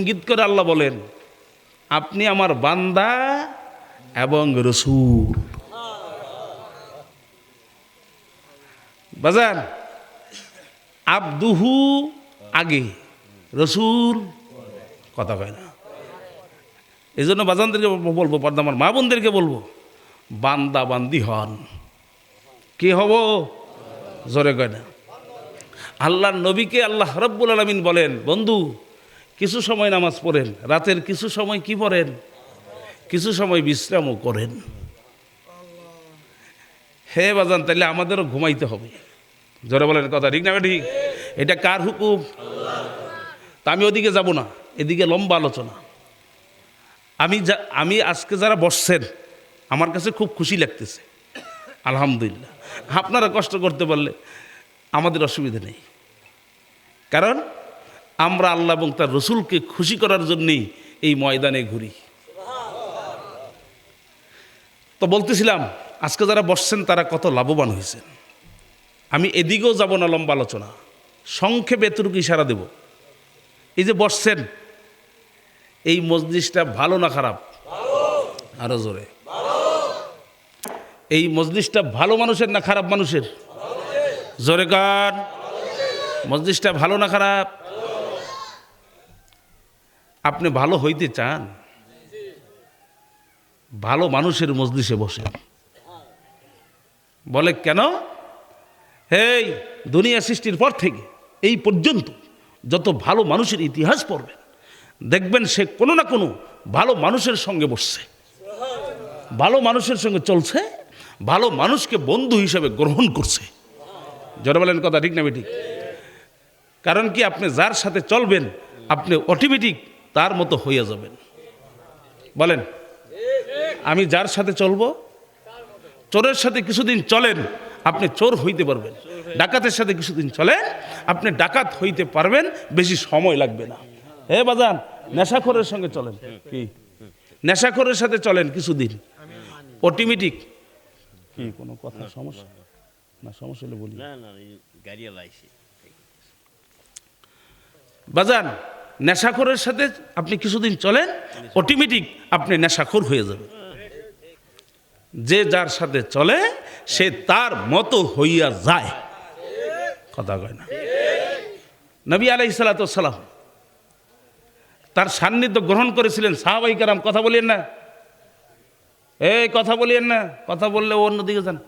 ইঙ্গিত করে আল্লাহ বলেন, আপনি আমার বান্দা এবং রসূল। বাজান, আব্দুহু আগে, রসুল কথা কয় না। এই জন্য বাজানদেরকে বলবো, পর্দা আমার মা বোনদেরকে বলবো, বান্দা বান্দি হন। কি হব? জোরে কয় না। আল্লাহর নবীকে আল্লাহ রাব্বুল আলামিন বলেন, বন্ধু কিছু সময় নামাজ পড়েন, রাতের কিছু সময় কি পড়েন, কিছু সময় বিশ্রামও করেন। হে বাজান, তাহলে আমাদেরও ঘুমাইতে হবে। জোরে বলেন কথা ঠিক না ঠিক? এটা কার হুকুম? তা আমি ওদিকে যাব না, এদিকে লম্বা আলোচনা। আমি আজকে যারা বসছেন আমার কাছে খুব খুশি লাগতেছে, আলহামদুলিল্লাহ। আপনারা কষ্ট করতে পারলে আমাদের অসুবিধা নেই, কারণ আমরা আল্লাহ এবং তার রসুলকে খুশি করার জন্যেই এই ময়দানে ঘুরি। তো বলতেছিলাম, আজকে যারা বসছেন তারা কত লাভবান হয়েছেন। আমি এদিকেও যাব না, লম্বা আলোচনা, সংক্ষেপে এতটুকু ইশারা দেব। এই যে বসছেন, এই মজলিসটা ভালো না খারাপ? আরো জোরে। এই মজলিসটা ভালো মানুষের না খারাপ মানুষের? জোরে গান। মজলিসটা ভালো না খারাপ? আপনি ভালো হইতে চান, ভালো মানুষের মজলিসে বসে। বলে কেন? এই দুনিয়া সৃষ্টির পর থেকে এই পর্যন্ত যত ভালো মানুষের ইতিহাস পড়বেন, দেখবেন সে কোনো না কোনো ভালো মানুষের সঙ্গে বসছে, ভালো মানুষের সঙ্গে চলছে, ভালো মানুষকে বন্ধু হিসেবে গ্রহণ করছে। যারা বলেন কথা ঠিক না ঠিক? কারণ কি, আপনি যার সাথে চলবেন আপনি অটোমেটিক তার মতো হইয়া যাবেন। বলেন, আমি যার সাথে চলবো, চোরের সাথে কিছুদিন চলেন আপনি চোর হইতে পারবেন, ডাকাতের সাথে কিছুদিন চলেন আপনি ডাকাত হইতে পারবেন, বেশি সময় লাগবে না। হে বাজান, নেশাখোরের সঙ্গে চলেন, কি নেশাখোরের সাথে চলেন কিছুদিন, অটোমেটিক কি কোনো কথা সমস্যা না? সমস্যা হলে বলি। বাজান, নেশাখোরের সাথে আপনি কিছুদিন চলেন, অটোমেটিক আপনি নেশাখোর হয়ে যাবেন। যে যার সাথে চলে সে তার মতো হইয়া যায়, কথা কয় না? নবী আলাইহিস সালাতু ওয়াস সালাম তার সান্নিধ্য গ্রহণ করেছিলেন সাহাবায়ে কেরাম। কথা বলেন না, এই কথা বলেন না, কথা বললে অন্যদিকে যান।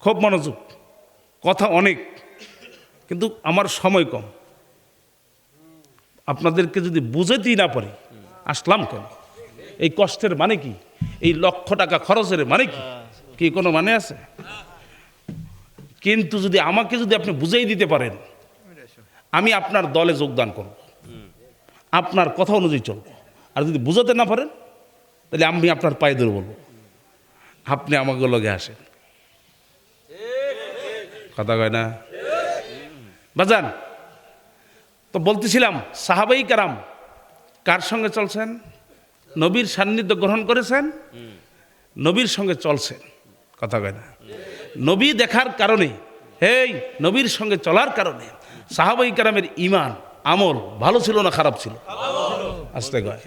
খুব মনোযোগ, কথা অনেক, কিন্তু আমার সময় কম। আপনাদেরকে যদি বুঝাতেই না পারি আসলাম কেন? এই কষ্টের মানে কি? এই লক্ষ টাকা খরচের মানে কি? কি কোনো মানে আছে? কিন্তু যদি আমাকে যদি আপনি বুঝাই দিতে পারেন, আমি আপনার দলে যোগদান করব, আপনার কথা অনুযায়ী চলব। আর যদি বুঝাতে না পারেন তাহলে আমি আপনার পায়ে ধরে বলবো, আপনি আমাকে লগে আসেন। কথা কয় না বাজান? তো বলতেছিলাম, সাহাবাই কেরাম কার সঙ্গে চলছেন? নবীর সান্নিধ্য গ্রহণ করেছেন, নবীর সঙ্গে চলছেন। কথা কয় না? নবী দেখার কারণে, এই নবীর সঙ্গে চলার কারণে সাহাবাই কেরামের ঈমান আমল ভালো ছিল না খারাপ ছিল? আসতে কয়,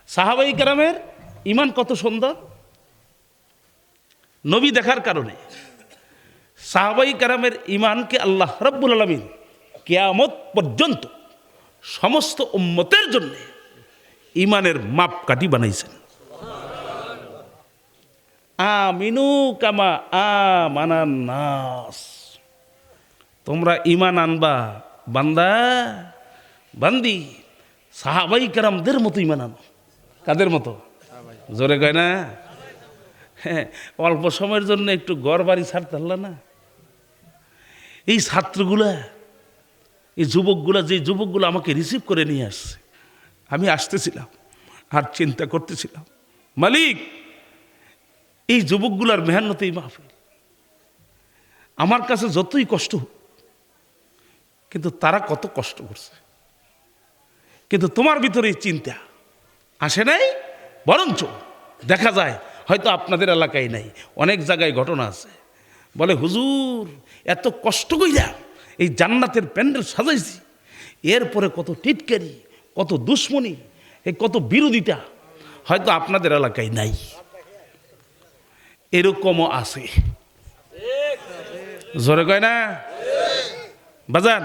সাহাবাই কেরামের ঈমান কত সুন্দর। নবী দেখার কারণে সাহাবাই কেরামের ঈমানকে আল্লাহ রাব্বুল আলামিন কিয়ামত পর্যন্ত সমস্ত উম্মতের জন্য ঈমানের মাপকাঠি বানাইছেন। আমিনু কামা আমানান নাস, তোমরা ঈমান আনবা বান্দা বান্দি সাহাবাই কেরামদের মতো ঈমান আনো। কাদের মতো? জোরে কয় না? হ্যাঁ, অল্প সময়ের জন্য একটু ঘর বাড়ি ছাড়তে পারল না? এই ছাত্রগুলা, এই যুবকগুলা, যে যুবকগুলো আমাকে রিসিভ করে নিয়ে আসছে, আমি আসতেছিলাম আর চিন্তা করতেছিলাম, মালিক এই যুবকগুলার মেহনতে এই মাহফিল, আমার কাছে যতই কষ্ট হোক, কিন্তু তারা কত কষ্ট করছে, কিন্তু তোমার ভিতরে এই চিন্তা আসে নাই। বরঞ্চ দেখা যায় হয়তো আপনাদের এলাকায় নাই, অনেক জায়গায় ঘটনা আছে, বলে হুজুর এত কষ্ট কইরা এই জান্নাতের প্যান্ডেল সাজাইছি, এরপরে কত টিটকারি, কত দুশ্মনী, এই কত বিরোধিতা হয়তো আপনাদের এলাকায় নাই, এরকমও আছে। জোরে কয় না বাজান?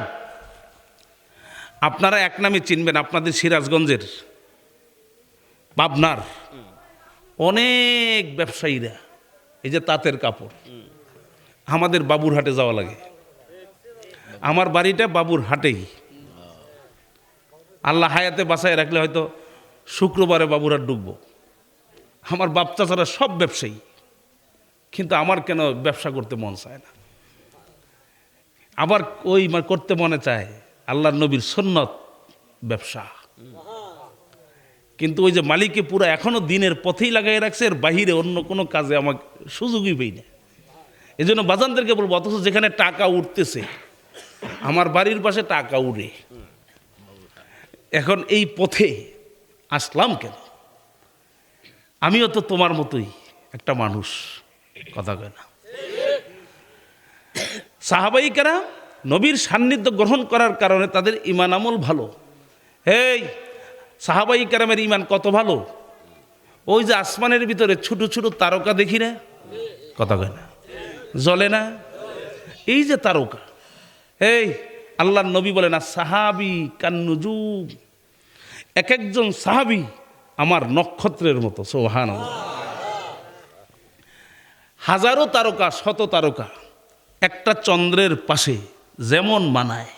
আপনারা এক নামে চিনবেন, আপনাদের সিরাজগঞ্জের, পাবনার অনেক ব্যবসায়ীরা, এই যে তাঁতের কাপড়, আমাদের বাবুরহাটে যাওয়া লাগে। আমার বাড়িটা বাবুরহাটেই। আল্লাহ হায়াতে বাঁচায় রাখলে হয়তো শুক্রবারে বাবুরহাট ঢুকবো। আমার বাপ চাচারা সব ব্যবসায়ী, কিন্তু আমার কেন ব্যবসা করতে মন চায় না। আবার ওই করতে মনে চায় আল্লাহর নবীর সুন্নত ব্যবসা, কিন্তু ওই যে মালিকে পুরো এখনো দিনের পথেই লাগাই রাখছে, এর বাহিরে অন্য কোনো কাজে আমাকে সুযোগই পাই না। এই জন্য বাজানদেরকে বলবো, অথচ যেখানে টাকা উঠতেছে, আমার বাড়ির পাশে টাকা উড়ে, এখন এই পথে আসলাম কেন? আমিও তো তোমার মতোই একটা মানুষ, কথা কয় না? সাহাবাই কেরাম নবীর সান্নিধ্য গ্রহণ করার কারণে তাদের ঈমান আমল ভালো। এই সাহাবাই কেরামের ঈমান কত ভালো! ওই যে আসমানের ভিতরে ছোট ছোট তারকা দেখি না, কথা কয় না, জ্বলে না, এই যে তারকা, এই আল্লাহর নবী বলেন না, সাহাবি কান্নুজুম, এক একজন সাহাবি আমার নক্ষত্রের মতো। সুবহানাল্লাহ। হাজারো তারকা, শত তারকা একটা চন্দ্রের পাশে যেমন মানায়,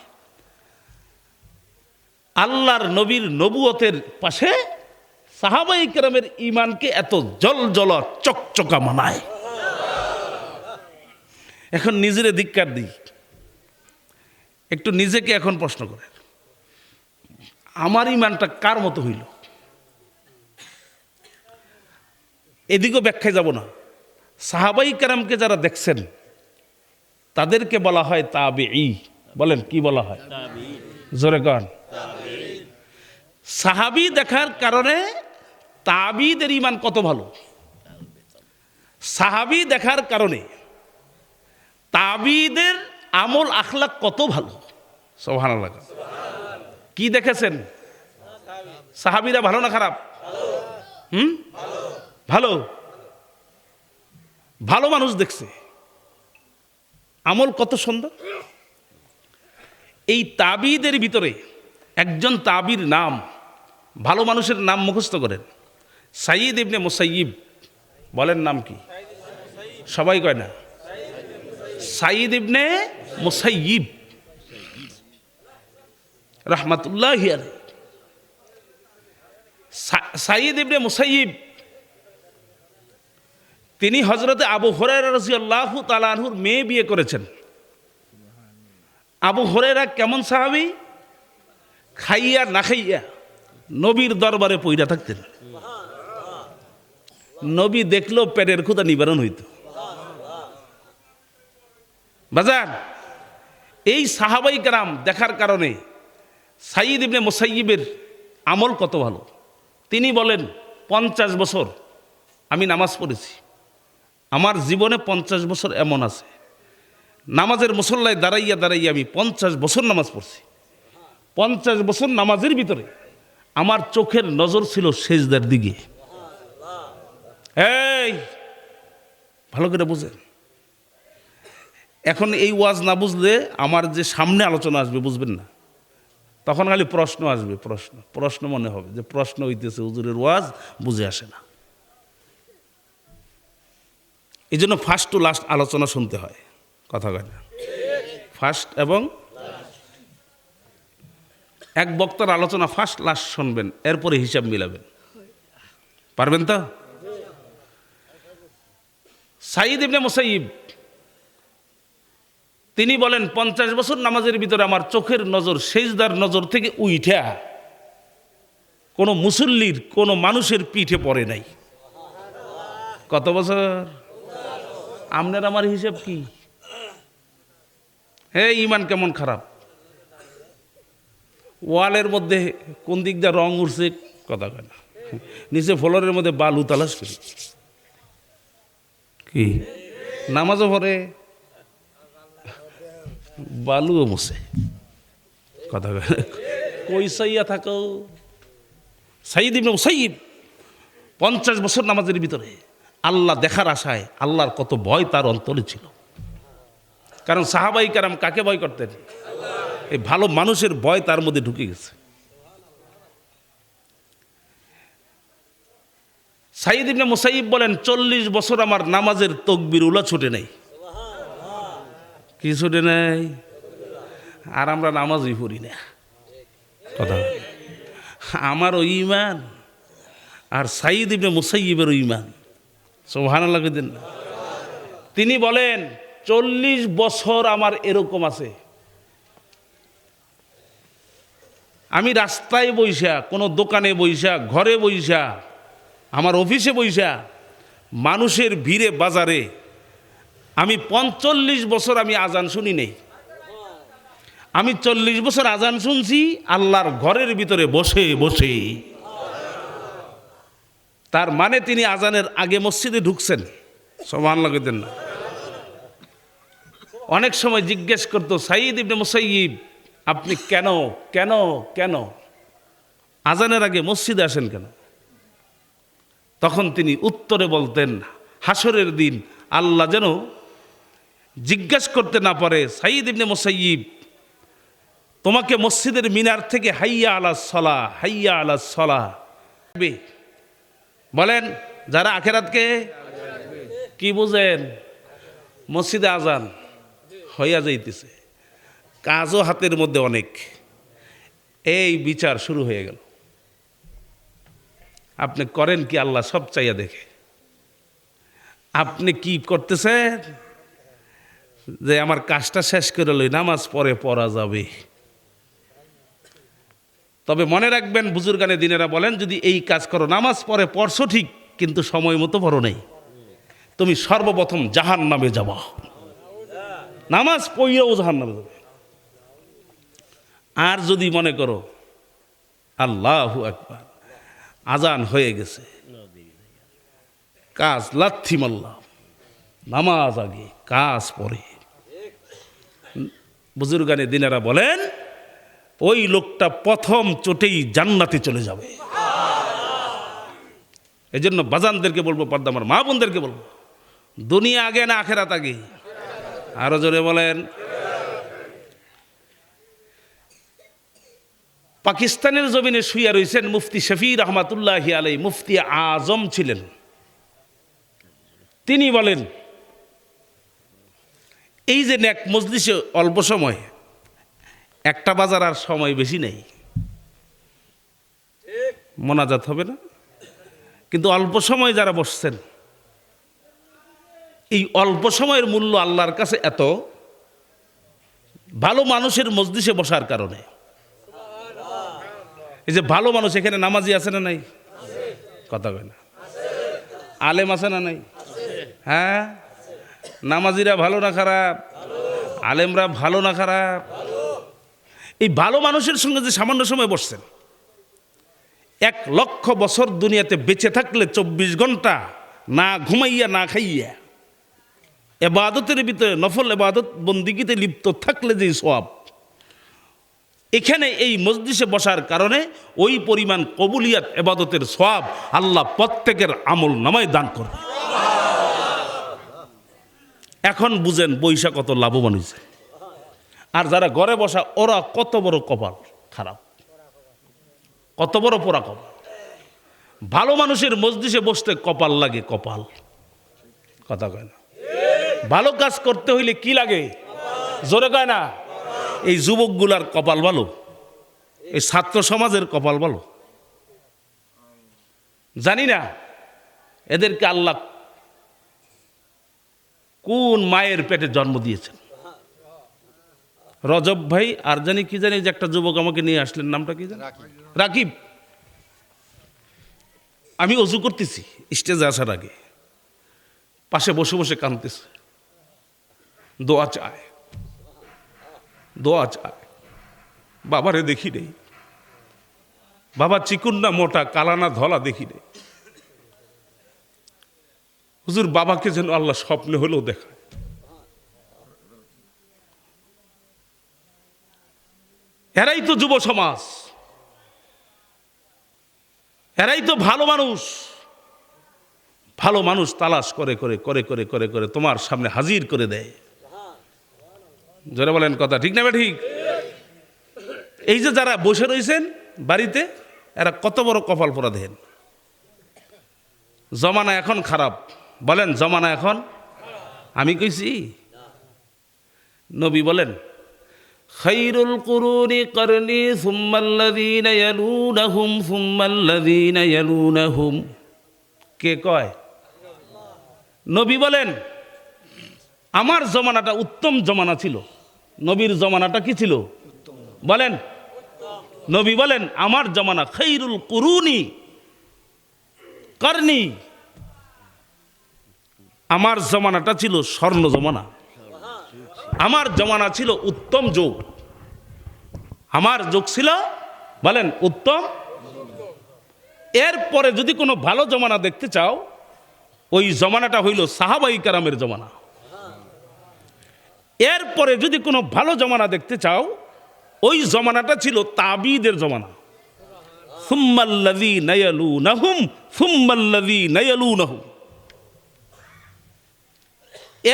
আল্লাহর নবীর নবুয়তের পাশে সাহাবাই কেরামের ঈমানকে এত জলজল চকচকা মানায়। এখন নিজেরে ধিক্কার দিই, একটু নিজেকে এখন প্রশ্ন করেন, আমার ঈমানটা কার মতো হইল? এদিকেও ব্যাখ্যায় যাব না। সাহাবাই কেরামকে যারা দেখছেন তাদেরকে বলা হয় তাবেঈ। বলেন কি বলা হয়? জোরে কন। সাহাবী দেখার কারণে তাবিদের ঈমান কত ভালো, সাহাবী দেখার কারণে তাবিদের আমল আখলাক কত ভালো। সুবহানাল্লাহ। কি দেখেছেন? সাহাবীরা ভালো না খারাপ? ভালো। ভালো মানুষ দেখছে, আমল কত সুন্দর। এই তাবিদের ভিতরে একজন তাবির নাম, ভালো মানুষের নাম মুখস্থ করেন, সাইয়্যিদ ইবনে মুসাইয়্যিব। বলেন নাম কি? সবাই কয় না। সাইয়্যিদ ইবনে মুসাইয়্যিব রাহমাতুল্লাহি আলাইহি। সাইয়্যিদ ইবনে মুসাইয়্যিব তিনি হযরতে আবু হুরায়রা রাদিয়াল্লাহু তাআলা আনহুর মেয়ে বিয়ে করেছেন। আবু হুরায়রা কেমন সাহাবী? খাইয়া না খাইয়া নবীর দরবারে পইরা থাকতেন, নবী দেখলেও পেটের ক্ষুধা নিবারণ হইত। বাজান, এই সাহাবাই কেরাম দেখার কারণে সাইয়্যিদ ইবনে মুসাইয়্যিবের আমল কত ভালো। তিনি বলেন 50 বছর আমি নামাজ পড়েছি, আমার জীবনে 50 বছর এমন আছে নামাজের মুসল্লায় দাঁড়াইয়া দাঁড়াইয়া আমি 50 বছর নামাজ পড়ছি। 50 বছর নামাজের ভিতরে আমার চোখের নজর ছিল সেজদার দিকে। এই ভালো করে বুঝেন। এখন এই ওয়াজ না বুঝলে আমার যে সামনে আলোচনা আসবে বুঝবেন না, তখন খালি প্রশ্ন আসবে, প্রশ্ন প্রশ্ন মনে হবে যে প্রশ্ন হইতেছে, হুজুরের ওয়াজ বুঝে আসে না। এই জন্য ফার্স্ট টু লাস্ট আলোচনা শুনতে হয়, কথা কয় না? ফার্স্ট এবং এক বক্তার আলোচনা ফার্স্ট লাস্ট শুনবেন, এরপরে হিসাব মিলাবেন। পারবেন তো? সাইয়্যিদ ইবনে মুসাইয়্যিব তিনি বলেন 50 বছর নামাজের ভিতরে আমার চোখের নজর সেজদার নজর থেকে উইঠা কোনো মুসল্লির কোনো মানুষের পিঠে পড়ে নাই। কত বছর? আপনার আমার হিসাব কি? হে ঈমান কেমন খারাপ! ওয়ালের মধ্যে কোন দিক দিয়ে রং উঠছে, কথা কয় না, নিচে ফ্লোরের মধ্যে বালু তালাশ করি, কি নামাজও পড়ে বালুও মুছে, কথা কয় না। কই চাইয়া থাকো। সাইয়্যিদ ইবনে মুসাইয়্যিব 50 বছর নামাজের ভিতরে আল্লাহ দেখার আশায়, আল্লাহর কত ভয় তার অন্তরে ছিল। কারণ সাহাবাই কেরাম কাকে ভয় করতেন? এই ভালো মানুষের ভয় তার মধ্যে ঢুকে গেছে। সাইয়্যিদ ইবনে মুসাইয়্যিব বলেন 40 বছর আমার নামাজের তাকবীর উলা ছুটে নেই। কি ছুটে নেই? আর আমরা নামাজই পড়ি না। কথা, আমার ওই ঈমান আর সাইয়্যিদ ইবনে মুসাইয়্যিবের ঈমান, সুবহানাল্লাহ কইতেন না? তিনি বলেন 40 বছর আমার এরকম আছে, আমি রাস্তায় বইসা, কোনো দোকানে বইসা, ঘরে বইসা, আমার অফিসে বইসা, মানুষের ভিড়ে বাজারে, আমি 45 বছর আমি আজান শুনি নেই। আমি 40 বছর আজান শুনছি আল্লাহর ঘরের ভিতরে বসে বসে। তার মানে তিনি আজানের আগে মসজিদে ঢুকছেন। সুবহানাল্লাহ কইতেন না? অনেক সময় জিজ্ঞেস করতো, সাইয়্যিদ ইবনে মুসাইয়্যিব আপনি কেন কেন কেন আজানের আগে মসজিদে আসেন কেন? তখন তিনি উত্তরে বলতেন, হাসরের দিন আল্লাহ যেন জিজ্ঞেস করতে না পারে, সাইয়্যিদ ইবনে মুসাইয়্যিব তোমাকে মসজিদের মিনার থেকে হাইয়া আলাস সালাহ, হাইয়া আলাস সালাহ বলেন। যারা আখেরাতকে কি বুঝেন? মসজিদে আজান হইয়া যাইতেছে, কাজও হাতের মধ্যে অনেক, এই বিচার শুরু হয়ে গেল। আপনি করেন কি? আল্লাহ সব চাইয়া দেখে। আপনি কি করতেছেন? যে আমার কাজটা শেষ করে লই, নামাজ পরে পড়া যাবে। তবে মনে রাখবেন, বুজুর্গানে দিনেরা বলেন, যদি এই কাজ করো, নামাজ পরে পড়ছো ঠিক, কিন্তু সময় মতো পড়ো নেই, তুমি সর্বপ্রথম জাহান্নামে যাবা। নামাজ পড়িয়াও জাহান্নামে যাবে। আর যদি মনে করো আল্লাহু আকবার, আজান হয়ে গেছে, কাজ লাথি মারলাম, নামাজ আগে কাজ পরে, বুজুর্গানে দিনেরা বলেন ওই লোকটা প্রথম চোটেই জান্নাতে চলে যাবে। এই জন্য বাজানদেরকে বলবো, পর্দা আমার মা বোনদেরকে বলবো, দুনিয়া আগে না আখেরাত আগে? আরো জোরে বলেন। পাকিস্তানের জমিনে শুইয়া রয়েছেন মুফতি শফি রহমাতুল্লাহি আলাইহি, মুফতি আজম ছিলেন। তিনি বলেন, এই যে নেক মজলিসে অল্প সময়, একটা বাজার আর সময় বেশি নেই, মোনাজাত হবে না, কিন্তু অল্প সময় যারা বসছেন, এই অল্প সময়ের মূল্য আল্লাহর কাছে এত, ভালো মানুষের মজলিসে বসার কারণে। এই যে ভালো মানুষ, এখানে নামাজি আছে না নাই? কথা কয় না? আলেম আছে না নাই? হ্যাঁ, নামাজিরা ভালো না খারাপ? আলেমরা ভালো না খারাপ? এই ভালো মানুষের সঙ্গে যে সামান্য সময় বসছেন, 1 লক্ষ বছর দুনিয়াতে বেঁচে থাকলে 24 ঘন্টা না ঘুমাইয়া না খাইয়া এবাদতের ভিতরে, নফল এবাদত বন্দিগিতে লিপ্ত থাকলে যে সওয়াব, এখানে এই মজলিসে বসার কারণে ওই পরিমাণ কবুলিয়াত এবাদতের সওয়াব আল্লাহ প্রত্যেকের আমল নামায় দান করবে। এখন বুঝেন বৈশা কত লাভবান হয়েছে। আর যারা ঘরে বসা, ওরা কত বড় কপাল খারাপ, কত বড় পোড়া কপাল। ভালো মানুষের মজলিসে বসতে কপাল লাগে, কপাল। কথা কয় না? ভালো কাজ করতে হইলে কি লাগে? জোরে কয় না? এই যুবকগুলার কপাল ভালো, এই ছাত্র সমাজের কপাল ভালো। জানি না এদেরকে আল্লাহ কোন মায়ের পেটে জন্ম দিয়েছেন। রজব ভাই আর জানি কি জানি, যে একটা যুবক আমাকে নিয়ে আসলেন, নামটা কি জানি? রাকিব। আমি অজু করতেছি, স্টেজে আসার আগে পাশে বসে বসে কাঁদতেছে, দোয়া চায়, দোয়া চায়। বাবারে দেখি নেই, বাবা চিকুন না মোটা, কালা না ধলা দেখি নেই। হুজুর বাবাকে যেন আল্লাহ স্বপ্নে হলেও দেখায়। এরাই তো যুব সমাজ। এরাই তো ভালো মানুষ। ভালো মানুষ তালাশ করে করে করে করে করে করে তোমার সামনে হাজির করে দেয়। জোরে বলেন কথা ঠিক না ঠিক? এই যে যারা বসে রয়েছেন বাড়িতে, এরা কত বড় কপাল পোড়া দেন। জমানা এখন খারাপ, বলেন জমানা এখন, আমি কইছি? নবী বলেন খায়রুল কুরুনি করনি সুম্মাল্লাযীনা ইয়ালুনাহুম সুম্মাল্লাযীনা ইয়ালুনাহুম। কে কয়? নবী বলেন আমার জমানাটা উত্তম জমানা ছিল। নবীর জমানাটা কি ছিল বলেন? নবী বলেন আমার জমানা খায়রুল কুরুনি করনি, আমার জমানাটা ছিল স্বর্ণ জমানা। আমার জমানা ছিল উত্তম যুগ। আমার যুগ ছিল বলেন উত্তম। এরপরে যদি কোনো ভালো জমানা দেখতে চাও, ওই জমানাটা হইল সাহাবাই কেরামের জমানা। এরপরে যদি কোনো ভালো জমানা দেখতে চাও, ওই জমানাটা ছিল তাবিদের জমানা। সুম্মাল্লাযীনা ইয়ালুনাহুম সুম্মাল্লাযীনা ইয়ালুনাহুম।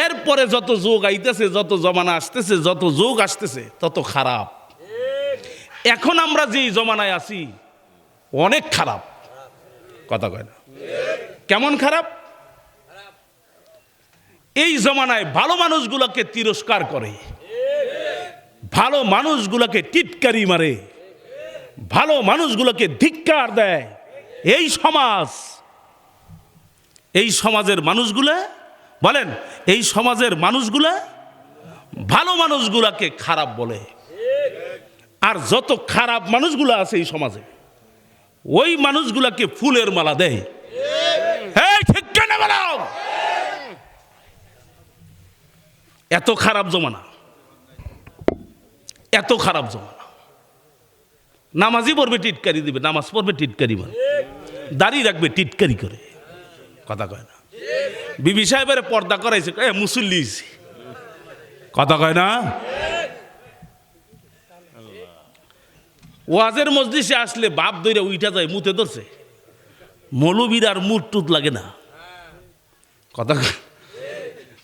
এরপরে যত যুগ আইতেছে, যত জমানা আসতেছে, যত যুগ আসতেছে, তত খারাপ। এখন আমরা যে জমানায় আছি অনেক খারাপ। কথা কয় না? কেমন খারাপ? এই জমানায় ভালো মানুষগুলোকে তিরস্কার করে, ভালো মানুষগুলোকে টিটকারি মারে, ভালো মানুষগুলোকে ধিক্কার দেয়। এই সমাজ, এই সমাজের মানুষগুলা বলেন, এই সমাজের মানুষগুলা ভালো মানুষগুলাকে খারাপ বলে। আর যত খারাপ মানুষগুলো আছে এই সমাজে, ওই মানুষগুলাকে ফুলের মালা দেয়। এই ঠিক কেন বলো? এত খারাপ জমানা, এত খারাপ জমানা। নামাজি পড়বে টিটকারি দিবে, নামাজ পড়বে টিটকারি মানে, দাঁড়িয়ে রাখবে টিটকারি করে। কথা কয় না? বিবি সাহেবের পর্দা করাইছে, মুসল্লি। কথা কয় না? ওয়াজের মজলিসে আসলে বাপ দইরা উইঠা যায়, মুতে ধরছে। মৌলবীর আর মুট টুত লাগে না। কথা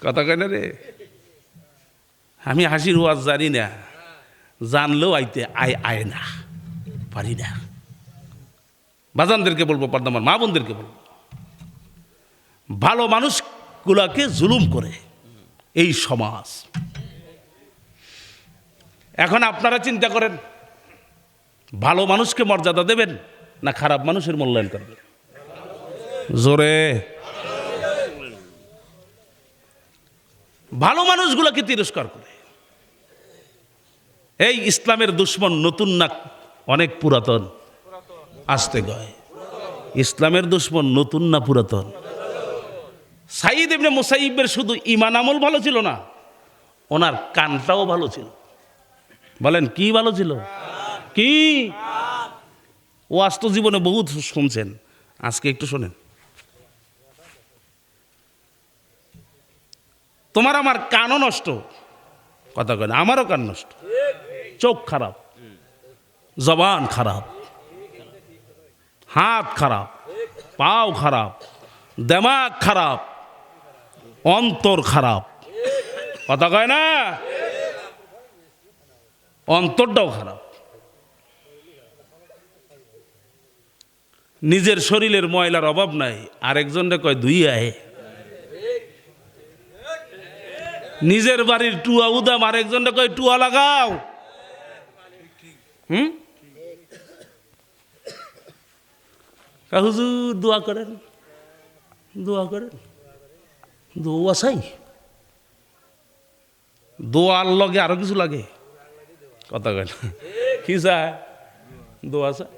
কথা কয় না রে? আমি হাসির ওয়াজ জানি না, জানলেও আইতে আয় না, পারি না। বাজানদেরকে বলবো, পর্দামান মা বোনদেরকে বলবো, ভালো মানুষগুলাকে জুলুম করে এই সমাজ। এখন আপনারা চিন্তা করেন, ভালো মানুষকে মর্যাদা দেবেন না খারাপ মানুষের মূল্যায়ন করবেন? জোরে। ভালো মানুষগুলোকে তিরস্কার করে। এই ইসলামের দুশ্মন নতুন না অনেক পুরাতন? আসতে গয়, ইসলামের দুশ্মন নতুন না পুরাতন? সাইদ ইবনে মুসাইবের শুধু ঈমান আমল ভালো ছিল না, ওনার কানটাও ভালো ছিল। বলেন কি ভালো ছিল? কি? ও আস্ত জীবনে বহুত শুনছেন, আজকে একটু শোনেন। তোমার আমার কানও নষ্ট। কথা কয় না? আমারও কান নষ্ট, চোখ খারাপ, জবান খারাপ, হাত খারাপ, পাও খারাপ, দেমাগ খারাপ, অন্তর খারাপ। কথা কয় না? অন্তরটাও খারাপ। নিজের শরীরের ময়লার অভাব নাই, আরেকজনরে কয় ধুই আয়। নিজের বাড়ির টুয়া উদাম, আরেকজনরে কয় টুয়া লাগাও। হুজুর দোয়া করেন, দোয়া করেন। দোয়া চাই? দোয়ার লগে আরো কিছু লাগে। কথা কয় না? কি চায়? দোয়া চায়।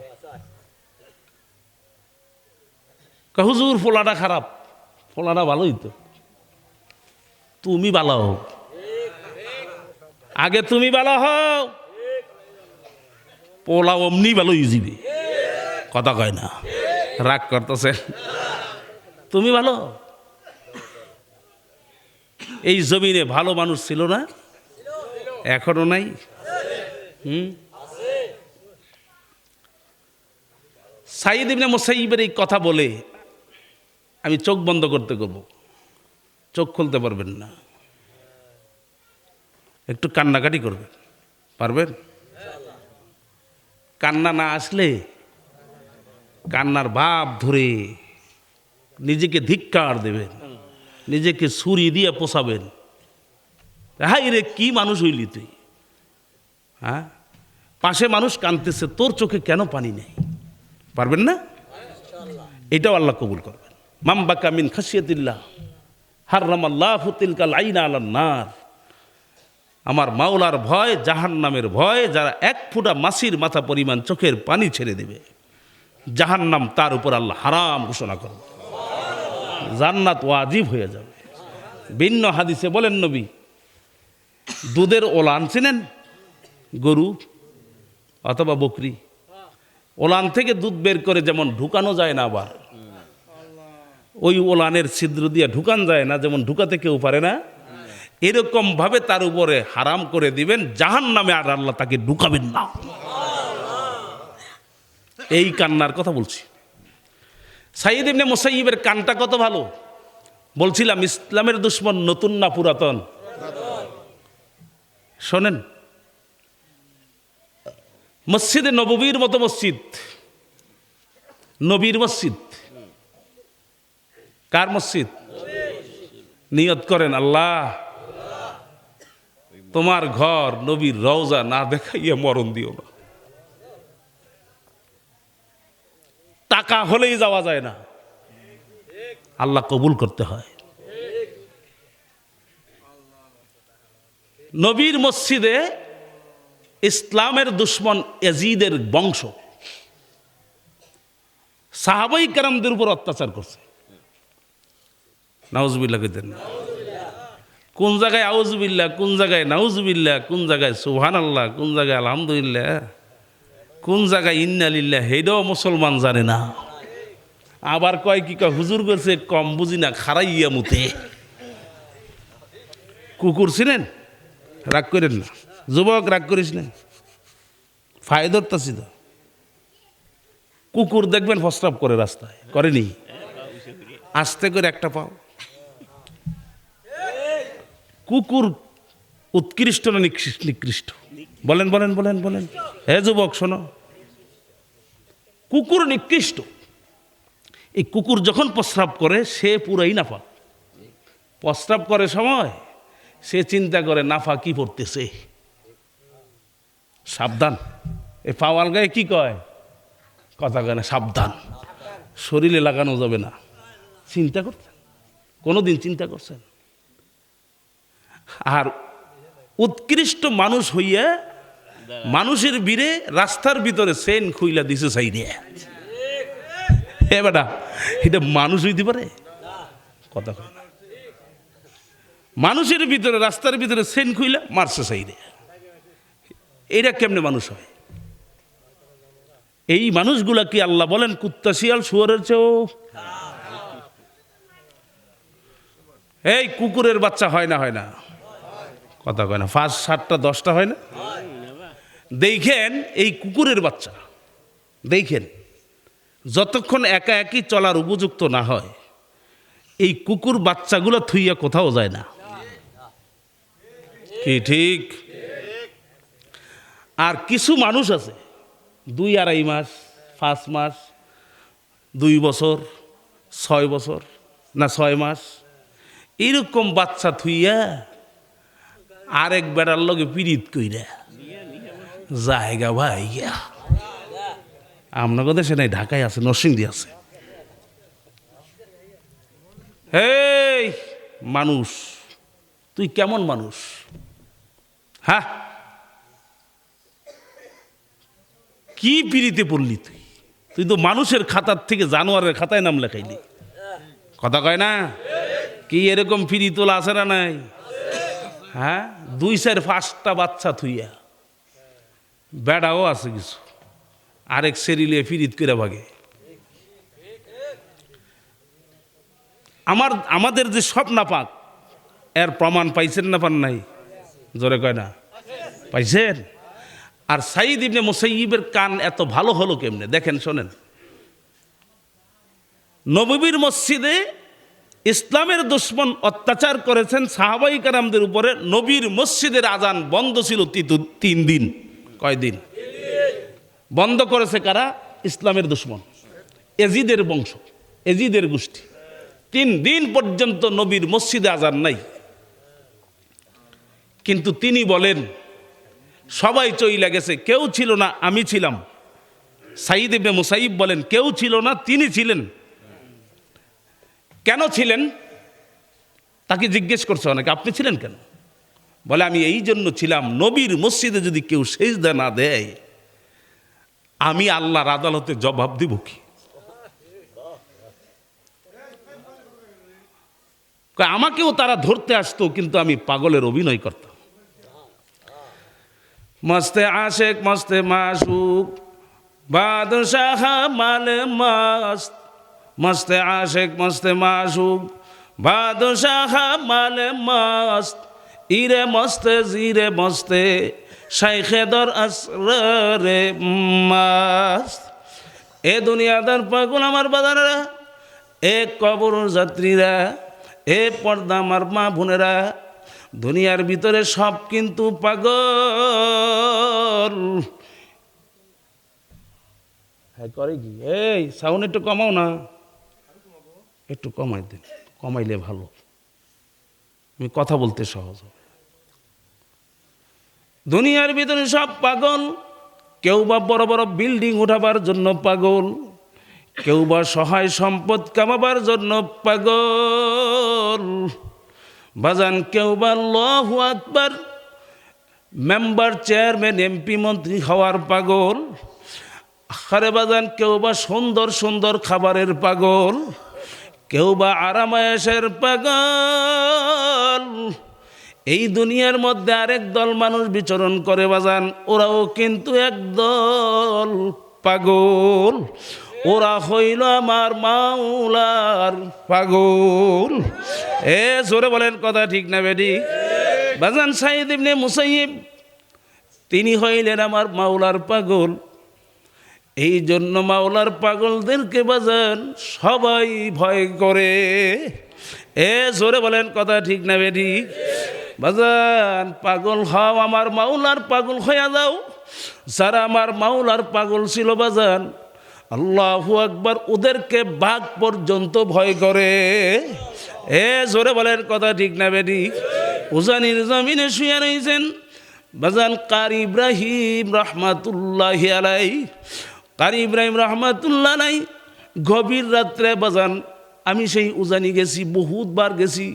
হুজুর ফোলাটা খারাপ। ফোলাটা ভালোই তো, তুমি ভালো হও আগে, তুমি ভালো হও, পোলা অমনি ভালো ইজিবি। কথা কয় না? রাগ করতেছে? তুমি ভালো। এই জমিনে ভালো মানুষ ছিল না? এখনো নাই? সাঈদ ইবনে মুসাইয়িবের এই কথা বলে আমি চোখ বন্ধ করতে করব, চোখ খুলতে পারবেন না, একটু কান্নাকাটি করবেন, পারবেন? কান্না না আসলে কান্নার ভাব ধরে নিজেকে ধিক্কার দেবেন, নিজেকে ছুরি দিয়ে পোষাবেন। হাই রে, কি মানুষ হইলি তুই? হ্যাঁ, পাশে মানুষ কাঁদতেছে, তোর চোখে কেন পানি নেই? পারবেন না? এটাও আল্লাহ কবুল করবেন। মামবাকা মিন খাসিয়াতিল্লাহ হারামাল্লাহু তিলকাল আইনা আলান নার। আমার মাওলার ভয়, জাহান্নামের ভয়, যারা এক ফোঁটা মাছির মাথা পরিমাণ চোখের পানি ছেড়ে দেবে, জাহান্নাম তার উপর আল্লাহ হারাম ঘোষণা করবে, জান্নাত ওয়াজিব হয়ে যাবে। ভিন্ন হাদিসে বলেন নবী, দুধের ওলান চিনেন? গরু অথবা বকরি, ওলান থেকে দুধ বের করে যেমন ঢুকানো যায় না, আবার ওই ওলানের ছিদ্র দিয়ে ঢুকান যায় না, যেমন ঢুকাতে কেউ পারে না, এরকম ভাবে তার উপরে হারাম করে দিবেন, জাহান্নামে আর আল্লাহ তাকে ঢুকাবেন না। এই কান্নার কথা বলছি। সাঈদ ইবনে মুসাইয়িবের কানটা কত ভালো! বলছিলাম ইসলামের দুশ্মন নতুন না পুরাতন? শোনেন, মসজিদে নববীর মতো মসজিদ, নবীর মসজিদ। কার মসজিদ? নিয়ত করেন, আল্লাহ তোমার ঘর নবীর রওজা না দেখাইয়া মরণ দিও না। টাকা হলেই যাওয়া যায় না, আল্লাহ কবুল করতে হয়। নবীর মসজিদে ইসলামের দুশ্মন ইয়াজিদের বংশ সাহাবাই কেরামদের উপর অত্যাচার করছে। নাউজুবিল্লাহ কইতেন না? কোন জায়গায় আউজুবিল্লাহ, কোন জায়গায় নাউজুবিল্লাহ, কোন জায়গায় সুবহানাল্লাহ, কোন জায়গায় আলহামদুলিল্লাহ, কোন জায়গায় ইন্না লিল্লাহ, এটাও মুসলমান জানে না। আবার কয় কি কয়, হুজুর করছে কম বুঝি না, খারাইয়া মুতে। কুকুর ছিলেন? রাগ করেন না যুবক, রাগ করিস না, ফায়দর তাছি তো। কুকুর দেখবেন প্রস্রাব করে রাস্তায়, করেনি? আস্তে করে একটা পাও। কুকুর উৎকৃষ্ট না নিকৃষ্ট? বলেন বলেন বলেন বলেন। হে যুবক শোনো, কুকুর নিকৃষ্ট। এই কুকুর যখন প্রস্রাব করে সে পুরাই নাফা। প্রস্রাব করে সময় সে চিন্তা করে নাফা কি পড়তেছে, সাবধান। এই পাওয়াল গায়ে কি কয়, কথা কয় না, সাবধান, শরীরে লাগানো যাবে না। চিন্তা করছেন? কোনোদিন চিন্তা করছেন? আর উৎকৃষ্ট মানুষ হইয়া মানুষের বীরে রাস্তার ভিতরে সেন খুইলা দিছে সাইডে। হে বেটা, এটা মানুষ হইতে পারে? কথা কয় না। মানুষের ভিতরে রাস্তার ভিতরে সেন খুইলা মারছে সাইডে, এটা কেমনে মানুষ হয়? এই মানুষগুলা কি আল্লাহ বলেন কুত্তা শিয়াল শুয়োরের চেয়েও? এই কুকুরের বাচ্চা হয় না? হয় না? কথা কয় না। 5, 7টা 10টা হয় না? দেখেন এই কুকুরের বাচ্চা, দেখেন যতক্ষণ একা একই চলার উপযুক্ত না হয়, এই কুকুর বাচ্চাগুলো থুইয়া কোথাও যায় না। কি ঠিক? আর কিছু মানুষ আছে 2-2.5 মাস, 5 মাস, 2 বছর, 6 বছর না 6 মাস, এরকম বাচ্চা থুইয়া আরেক বেড়ার লগে পীড়িত কইরা জায়গা ভাই। আপনার দেশে নাই, ঢাকায় আছে, নরসিংদী আছে। হেই মানুষ, তুই কেমন মানুষ? হ্যাঁ, কি পিড়িতে পড়লি তুই? তুই তো মানুষের খাতার থেকে জানোয়ারের খাতায় নাম লেখাইলি। কথা কয় না? কি এরকম ফিরি তোলা আছে না নাই? হ্যাঁ, 2-4-5টা বাচ্চা থুইয়া, বেড়াও আছে কিছু, আরেক সেরিলে ফিরিত করে ভাগে। আমাদের যে সব নাপাক, এর প্রমাণ পাইছেন না পান নাই? জোরে কয় না? পাইছেন? আর সাঈদ ইবনে মুসাইয়িবের কান এত ভালো হলো কেমনে দেখেন, শোনেন। নববীর মসজিদে ইসলামের দুশ্মন অত্যাচার করেছেন সাহাবাই কেরামদের উপরে। নবীর মসজিদের আজান বন্ধ ছিল 3 দিন। কয়দিন বন্ধ করেছে? কারা? ইসলামের দুশ্মন, এজিদের বংশ, এজিদের গোষ্ঠী। 3 দিন পর্যন্ত নবীর মসজিদে আজান নাই। কিন্তু তিনি বলেন সবাই চইলা গেছে, কেউ ছিল না, আমি ছিলাম। সাঈদ ইবনে মুসাইয়িব বলেন কেউ ছিল না, তিনি ছিলেন। কেন ছিলেন? তাকে জিজ্ঞেস করছে অনেকে, আপনি ছিলেন কেন? বলে আমি এই জন্য ছিলাম, নবীর মসজিদে যদি কেউ সেজদা না দেয় আমি আল্লাহর আদালতে জবাব দিব কি? আমাকেও তারা ধরতে আসতো, কিন্তু আমি পাগলের অভিনয় করতাম। মস্তে আশেক মস্তে মাসুক বাদশাহ মালে মস্ত, মস্তে আশেক মস্তে মাসুক বাদশাহ মালে মস্ত, ইরে মস্তে জিরে মস্তে শাইখে দর আসরে মাস্ত। এ দুনিয়াদার পাগল আমার বাজারেরা, এ কবর যাত্রীরা, এ পর্দা আমার মা বোনেরা, দুনিয়ার ভিতরে সব কিন্তু পাগল। হ্যাঁ করে কি? এই সাউন্ড একটু কমাও না, একটু কমাই দেন, কমাইলে ভালো, আমি কথা বলতে সহজ। দুনিয়ার ভিতরে সব পাগল। কেউ বা বড় বড় বিল্ডিং উঠাবার জন্য পাগল, কেউ বা সহায় সম্পদ কামাবার জন্য পাগল বাজান, কেউ বা আল্লাহু আকবার মেম্বার চেয়ারম্যান এমপি মন্ত্রী হওয়ার পাগল। আরে বাজান, কেউ বা সুন্দর সুন্দর খাবারের পাগল, কেউ বা আরামায়েশের পাগল। এই দুনিয়ার মধ্যে আরেক দল মানুষ বিচরণ করে বাজান, ওরাও কিন্তু একদল পাগল। ওরা হইল আমার মাওলার পাগল। এ জোরে বলেন কথা ঠিক না বেঠিক? বাজান সাঈদ ইবনে মুসাইয়িব তিনি হইলেন আমার মাওলার পাগল। এই জন্য মাওলার পাগলদেরকে বাজান সবাই ভয় করে। এ জোরে বলেন কথা ঠিক না বেঠিক? বাজান পাগল হও, আমার মাওলার পাগল হইয়া যাও। যারা আমার মাওলার পাগল ছিল বাজান, আল্লাহু আকবার, ওদেরকে বাঘ পর্যন্ত ভয় করে। এ জোরে বলেন কথা ঠিক না বেঠিক? উজানির জমিনে শুয়ে রয়েছেন বাজান কারি ইব্রাহিম রহমাতুল্লাহি আলাইহি। কারি ইব্রাহিম রহমাতুল্লাহ আলাইহি গভীর রাত্রে বাজান, আমি সেই উজানি গেছি, বহুতবার গেছি।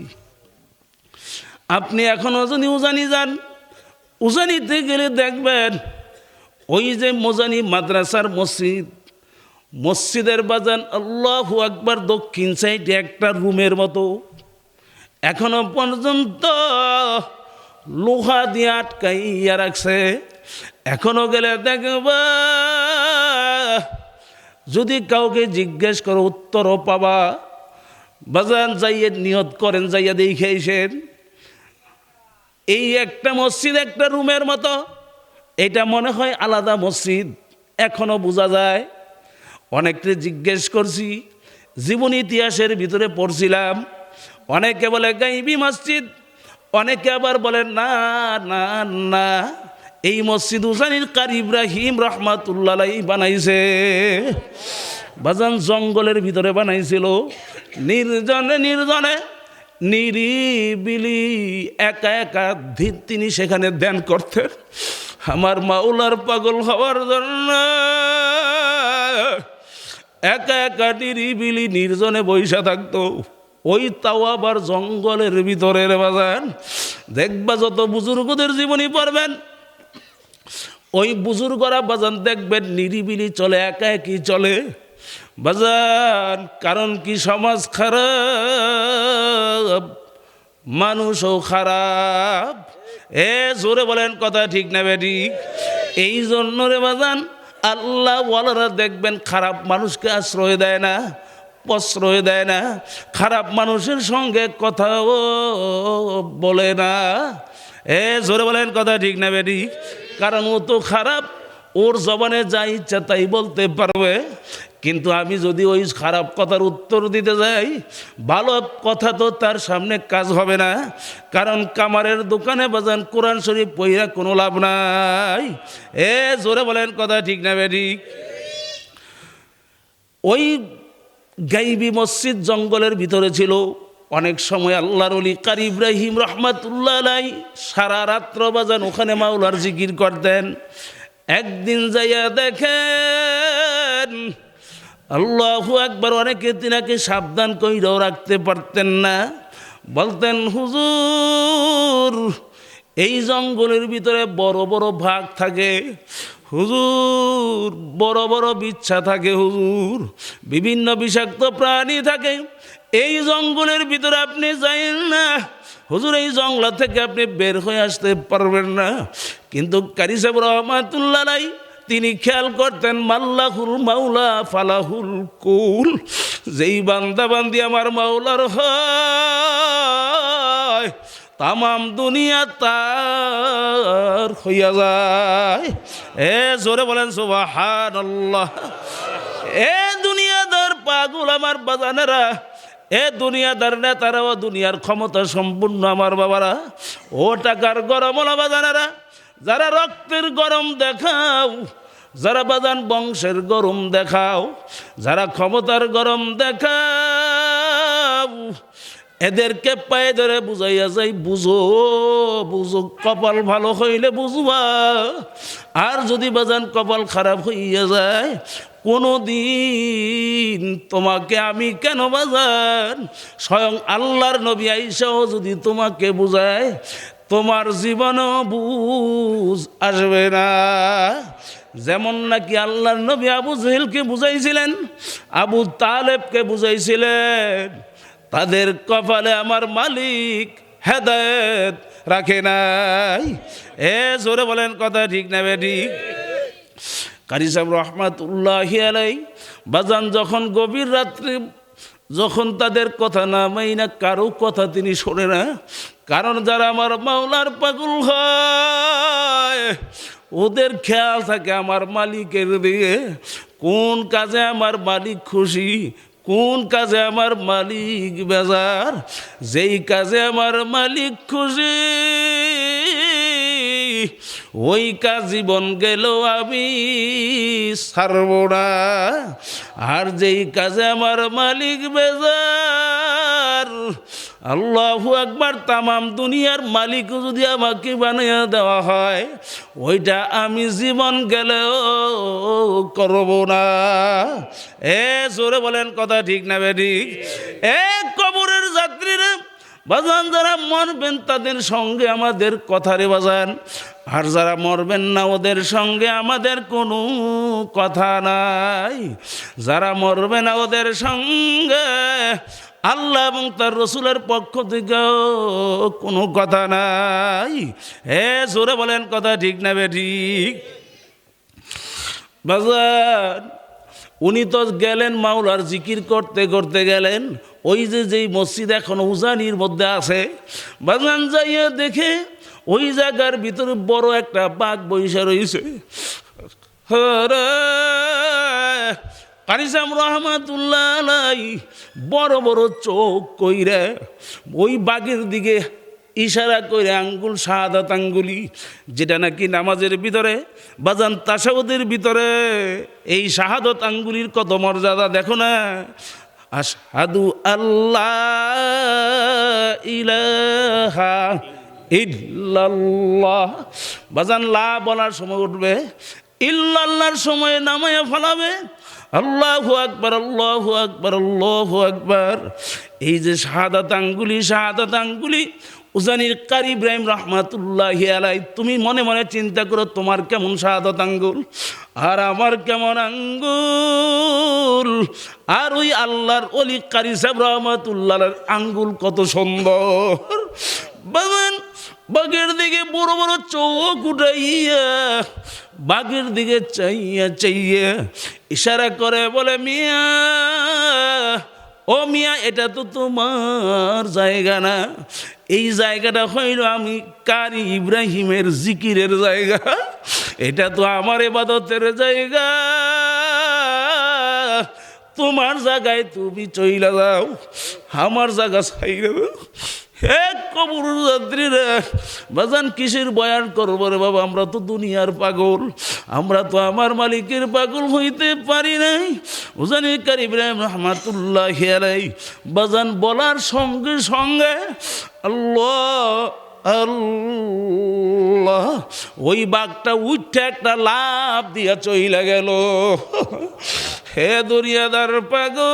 আপনি এখনও যদি উজানি যান, উজানিতে গেলে দেখবেন ওই যে মোজানি মাদ্রাসার মসজিদ, মসজিদের বাজান আল্লাহু আকবার দক্ষিণ সাইডে একটা রুমের মতো এখনো পর্যন্ত লোহা দিয়ে আটকাইয়া রাখছে। এখনো গেলে দেখবা, যদি কাউকে জিজ্ঞেস করো উত্তরও পাবা। বাজান যাইয়ে নিয়ত করেন, যাইয়া দেখে এসেন। এই একটা মসজিদ একটা রুমের মতো, এটা মনে হয় আলাদা মসজিদ, এখনো বোঝা যায়। অনেককে জিজ্ঞেস করছি, জীবন ইতিহাসের ভিতরে পড়ছিলাম, অনেকে বলে গাইবি মসজিদ, অনেকে আবার বলে না না না, এই মসজিদ উজানির কারি ইব্রাহিম রহমাতুল্লাহ আলাইহি বানাইছে। বাজান জঙ্গলের ভিতরে বানাইছিল, নির্জনে নির্জনে নিরিবিলি একা একা তিনি সেখানে ধ্যান করতেন। আমার মাওলার পাগল হওয়ার জন্য একা একা নিরিবিলি নির্জনে বৈশা থাকতো। ওই তাও আবার জঙ্গলের ভিতরের বাজান। দেখবা যত বুজুর্গদের জীবনী পড়বেন, ওই বুজুর্গরা বাজান দেখবেন নিরিবিলি চলে, একা একই চলে বাজান। কারণ কি? সমাজ খারাপ, মানুষও খারাপ। এ জোরে বলেন কথা ঠিক না বেঠিক? এই জন্য রে বাজান আল্লাহ ওয়ালারা দেখবেন খারাপ মানুষকে আশ্রয় দেয় না, প্রশ্রয় দেয় না, খারাপ মানুষের সঙ্গে কথাও বলে না। এ জোরে বলেন কথা ঠিক না বেঠিক? কারণ ও তো খারাপ, ওর জবানে যা ইচ্ছা তাই বলতে পারবে। কিন্তু আমি যদি ওই খারাপ কথার উত্তর দিতে যাই, ভালো কথা তো তার সামনে কাজ হবে না। কারণ কামারের দোকানে বাজান কোরআন শরীফ পড়া কোনো লাভ নাই। জোরে বলেন কথা ঠিক না বেঠিক? ওই গাইবি মসজিদ জঙ্গলের ভিতরে ছিল। অনেক সময় আল্লাহর ওলি কারি ইব্রাহিম রহমাতুল্লাহ আলাইহি সারা রাত্র বাজান ওখানে মাওলার জিকির করতেন। একদিন যাইয়া দেখেন আল্লাহু আকবার, অনেকে তিনাকে সাবধান কইরাও রাখতে পারতেন না। বলতেন, হুজুর এই জঙ্গলের ভিতরে বড় বড় বাঘ থাকে, হুজুর বড় বড় বিচ্ছা থাকে, হুজুর বিভিন্ন বিষাক্ত প্রাণী থাকে, এই জঙ্গলের ভিতরে আপনি যাইন না, হুজুর এই জঙ্গল থেকে আপনি বের হয়ে আসতে পারবেন না। কিন্তু কারি সাহেব রহমাতুল্লাহ আলাইহি তিনি খেয়াল করতেন, মাল্লাহুল মাওলা ফালাহুল কুল, যেই বান্দা বান্দি আমার মাওলার হয় তামাম দুনিয়া তার হইয়া যায়। জোরে বলেন সুবহানাল্লাহ। দুনিয়াদার পাগল আমার বাজানেরা, দুনিয়াদার নেতারাও দুনিয়ার ক্ষমতা সম্পূর্ণ আমার বাবারা, ও টাকার গরম বাজানেরা, যারা রক্তের গরম দেখাও, যারা বাজান বংশের গরম দেখাও, যারা ক্ষমতার গরম দেখাও, এদেরকে পায়ে ধরে বুঝাইয়া যাই, বুঝো বুঝো, কপাল ভালো হইলে বুঝবা, আর যদি বাজান কপাল খারাপ হইয়া যায় কোনো দিন তোমাকে আমি কেন বাজান, স্বয়ং আল্লাহর নবী আইসাও যদি তোমাকে বুঝায় তোমার জীবনও বুঝ আসবে না। যেমন নাকি আল্লাহর নবী আবু জেহেলকে বুঝাইছিলেন, আবু তালেবকে বুঝাইছিলেন, তাদের কপালে আমার মালিক হেদায়েত রাখে নাই। জোরে বলেন কথা ঠিক না বেঠিক? কারি সাহেব রহমাতুল্লাহি আলাইহি বাজান যখন গভীর রাত্রে যখন তাদের কথা না মাইনা কারো কথা তিনি শোনে না, কারণ যারা আমার মাওলার পাগল হয় ওদের খেয়াল থাকে আমার মালিকের দিকে, কোন কাজে আমার মালিক খুশি, কোন কাজে আমার মালিক বেজার। যেই কাজে আমার মালিক খুশি ওই কাজ জীবন গেল আমি ছাড়ব না, আর যেই কাজে আমার মালিক বেজার, আল্লাহু আকবার, তামাম দুনিয়ার মালিক যদি আমাকে বানিয়ে দেওয়া হয় ওইটা আমি জীবন গেলেও করব না। জোরে বলেন কথা ঠিক না বেঠিক? কবরের যাত্রীরা বাজান, যারা মরবেন তাদের সঙ্গে আমাদের কথা রে বাজান, আর যারা মরবেন না ওদের সঙ্গে আমাদের কোনো কথা নাই। যারা মরবে না ওদের সঙ্গে আল্লাহ এবং তার রসুলের পক্ষ থেকে কোনো কথা নাই। জোরে বলেন কথা ঠিক না বেঠিক? বাজান উনি তো গেলেন মাওলার জিকির করতে করতে গেলেন, ওই যেই মসজিদ এখন উজানির মধ্যে আছে, বাজান যাইয়া দেখে ওই জায়গার ভিতরে বড় একটা বাঘ বইসা রয়েছে। কারি সাহেব রহমাতুল্লাহ আলাইহি বড় বড় চোখ কইরা ওই বাঘের দিকে ইশারা করে আঙ্গুল, শাহাদাত আঙ্গুলি, যেটা নাকি নামাজের ভিতরে বাজান তাশাহুদের ভিতরে এই শাহাদাত আঙ্গুলির কত মর্যাদা দেখো না। আশহাদু আল্লাহ ইলাহা ইল্লাল্লাহ, বাজান লা বলার সময় উঠবে, ইল্লাল্লাহর সময় নামায়া ফেলাবে, আল্লাহু আকবার আল্লাহু আকবার আল্লাহু আকবার। এই যে শাহাদাত আঙ্গুলি, শাহাদাত আঙ্গুলি উজানির কারি ইব্রাহিম রহমাতুল্লাহি আলাইহি, তুমি মনে মনে চিন্তা করো তোমার কেমন শাহাদাত আঙ্গুল আর আমার কেমন আঙ্গুল, আর ওই আল্লাহর ওলি কারি সাহেব রহমাতুল্লাহর আঙ্গুল কত সুন্দর। বাগান বাঘের দিকে বড় বড় চোখ উঠাইয়া বাঘের দিকে চাইয়া চাইয়া ইশারা করে বলে, মিয়া ও মিয়া, এটা তো তোমার জায়গা না, এই জায়গাটা হইল আমি কারি ইব্রাহিমের জিকিরের জায়গা, এটা তো আমার ইবাদতের জায়গা। তোমার জায়গায় তুমি চইলা যাও, আমার জায়গা ছাইরা দাও। হে কবর যাত্রীরা, বাজান কিসের বয়ান করবো রে বাবা, আমরা তো দুনিয়ার পাগল, আমরা তো আমার মালিকের পাগল হইতে পারি নাই। উজানি কারি ইব্রাহিম রহমাতুল্লাহি আলাইহি বাজান বলার সঙ্গে সঙ্গে আল্লাহ আল্লাহ, ওই বাঘটা উঠে একটা লাফ দিয়া চইলা গেল। হে দুনিয়াদার পাগল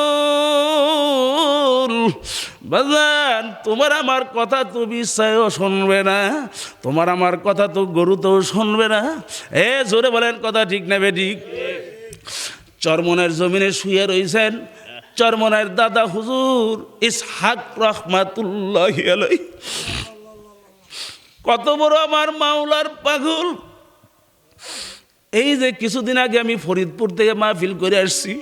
বাজান, তোমার আমার কথা তো বিশ্বাসও শুনবে না, তোমার আমার কথা তো গরু তো শুনবে না। জোরে বলেন কথা ঠিক না বেঠিক? চরমনের জমিনে শুয়ে রয়েছেন চরমনের দাদা হুজুর ইসহাক রহমাতুল্লাহি আলাইহি। কত বড় আমার মাওলার পাগল। এই যে কিছুদিন আগে আমি ফরিদপুর থেকে মাহফিল করে আসছি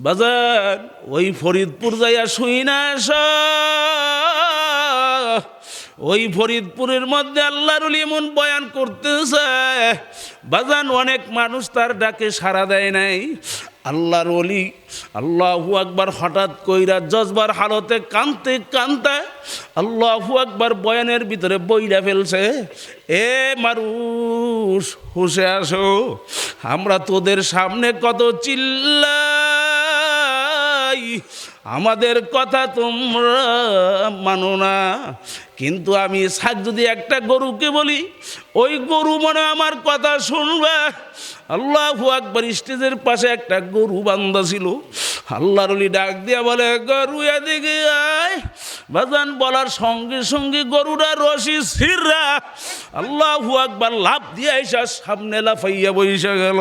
বাজার, ওই ফরিদপুর যাইয়া শুই না ওই ফরিদপুরের মধ্যে আল্লাহর ওলি এমন বয়ান করতেছে বাজান, অনেক মানুষ তার ডাকে সাড়া দেয় নাই। আল্লাহর ওলি আল্লাহু আকবার হঠাৎ কইরা জজবার হালতে কানতে কানতে আল্লাহু আকবার বয়ানের ভিতরে বইরা ফেলছে, এ মানুষ হুশে আসো, আমরা তোদের সামনে কত চিল্লাই, আমাদের কথা তোমরা মানো না, কিন্তু আমি সাক যদি একটা গরুকে বলি ওই গরু মনে আমার কথা শুনবে। আল্লাহু আকবার। স্টেজের পাশে একটা গরু বান্ধা ছিল, আল্লাহর ওলি ডাক দিয়া বলে, গরু এদিকে আয়। বাজান বলার সঙ্গে সঙ্গে গরুরা রশি ছিঁড়া আল্লাহু আকবার লাফ দিয়ে আইসা সামনে লাফাইয়া বইসা গেল।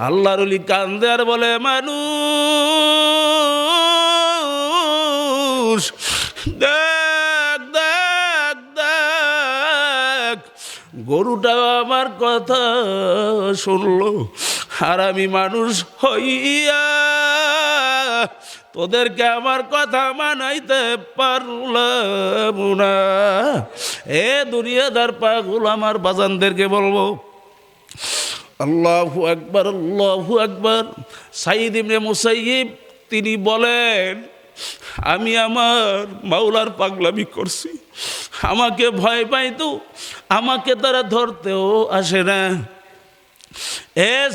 আল্লাহর ওলি কান্দে আর বলে, মানুষ দেখ দেখ দেখ, গরুটা আমার কথা শুনলো, আর আমি মানুষ হইয়া তোদেরকে আমার কথা মানাইতে পারলাম না। এ দুনিয়াদার পাগল আমার বাজানদেরকে বলবো, আল্লাহু আকবার আল্লাহু আকবার। সাইদ ইবনে মুসাইয়িব তিনি বলেন, আমি আমার মাওলার পাগলামি করছি, আমাকে ভয় পাইতো, আমাকে তারা ধরতেও আসে না।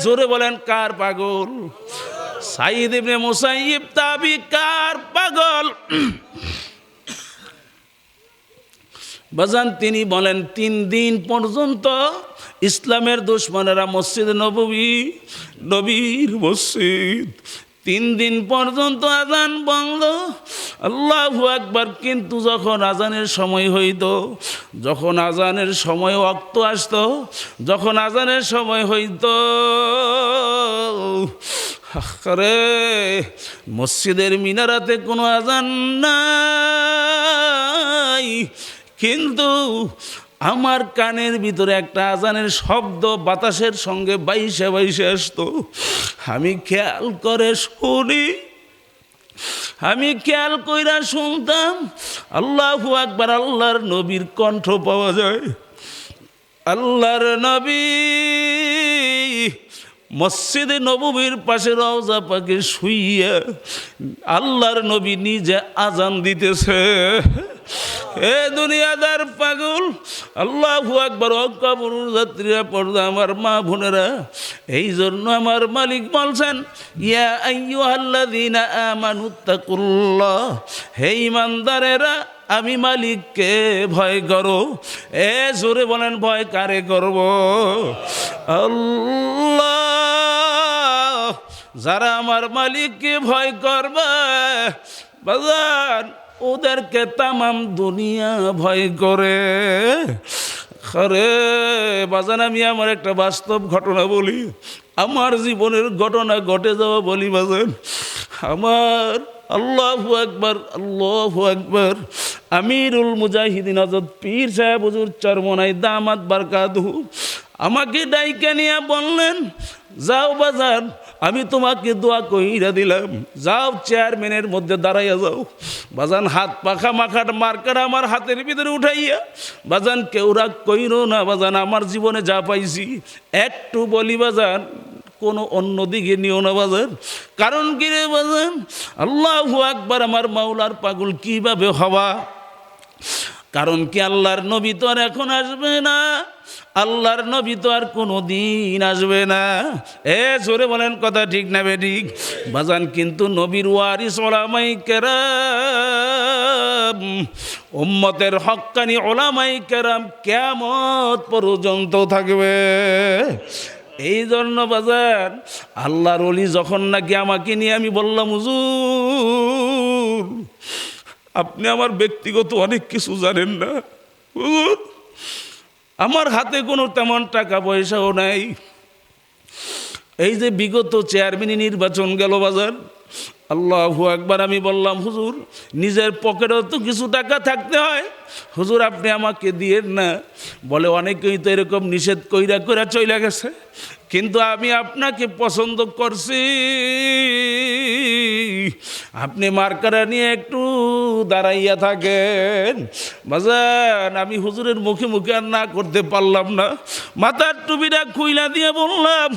জোরে বলেন কার পাগল? সাইদ ইবনে মুসাইয়িব তাবি কার পাগল? বাজান তিনি বলেন 3 দিন পর্যন্ত ইসলামের দুশমনেরা মসজিদ নববী, নবীর মসজিদ 3 দিন পর্যন্ত আজান বন্ধ, আল্লাহু আকবার। কিন্তু যখন আজানের সময় হইত, যখন আজানের সময় ওয়াক্ত আসতো, যখন আজানের সময় হইত, আরে মসজিদের মিনারাতে কোনো আজান নাই, কিন্তু আমার কানের ভিতরে একটা আজানের শব্দ বাতাসের সঙ্গে বাইশে বাইশে আসতো। আমি খেয়াল করে শুনি, আমি খেয়াল কইরা শুনতাম, আল্লাহু আকবার, আল্লাহর নবীর কণ্ঠ পাওয়া যায়। আল্লাহর নবী মসজিদে নববীর পাশে রওজা পাকে শুইয়া আল্লাহর নবী নিজে আজান দিতেছে। এ দুনিয়াদার পাগল, আল্লাহু আকবার। কবর যাত্রীরা, পর্দা আমার মা বোনেরা, এই জন্য আমার মালিক বলছেন, ইয়া আইয়ুহাল্লাযীনা আমানুত্তাকুল্লাহ, হে ঈমানদারেরা আমি মালিককে ভয় করো। জোরে বলেন ভয় কারে করব? আল্লাহ। যারা আমার মালিককে ভয় করবে বাজান, ওদেরকে তামাম দুনিয়া ভয় করে। আরে বাজান, আমি আমার একটা বাস্তব ঘটনা বলি, আমার জীবনের ঘটনা ঘটে যাওয়া বলি বাজান। আমার আল্লাহু আকবার আল্লাহু আকবার আমিরুল মুজাহিদিন হযরত পীর সাহেব হুজুর চরমনাই দামাত বারকাতুহু আমাকে ডাইকা নিয়ে বললেন, যাও বাজান, আমি তোমাকে দোয়া কইরা দিলাম, যাও চেয়ারম্যানের মধ্যে দাঁড়াইয়া যাও। বাজান হাত পাখা মাখার মার্কার আমার হাতের ভিতরে উঠাইয়া, বাজান কেউ রাগ কইরো না বাজান, আমার জীবনে যা পাইছি একটু বলি বাজান, কোনো অন্য দিকে নিও না বাজান। কারণ কি রে বাজান, আল্লাহু আকবার, আমার মাওলার পাগল কিভাবে হওয়া? কারণ কি, আল্লাহর নবী তো আর এখন আসবে না, আল্লাহর নবী তো আর কোনো দিন আসবে না। জোরে বলেন কথা ঠিক না বেঠিক বাজান? কিন্তু নবীর ওয়ারিস ওলামাই কেরাম, উম্মতের হক্কানি ওলামাই কেরাম কিয়ামত পর্যন্ত থাকবে। এই জন্য বাজান, আল্লাহর ওলি যখন নাকি আমাকে নিয়ে আমি বললাম, হুজুর আপনি আমার ব্যক্তিগত অনেক কিছু জানেন না, হুজুর আমার হাতে কোনো তেমন টাকা পয়সাও নাই। এই যে বিগত চেয়ারম্যান নির্বাচন গেল বাজার, আল্লাহু আকবার, আমি বললাম হুজুর নিজের পকেটেও তো কিছু টাকা থাকতে হয়, হুজুর আপনি আমাকে দিয়েন না। বলে অনেকেই তো এরকম নিষেধ কইরা কইরা চলে গেছে, কিন্তু আমি আপনাকে পছন্দ করছি, আপনি মার্কারা নিয়ে একটু দাঁড়াইয়া থাকেন। বাজান আমি হুজুরের মুখে মুখে আর না করতে পারলাম না, মাথার টুপিটা খুইলা দিয়ে বললাম,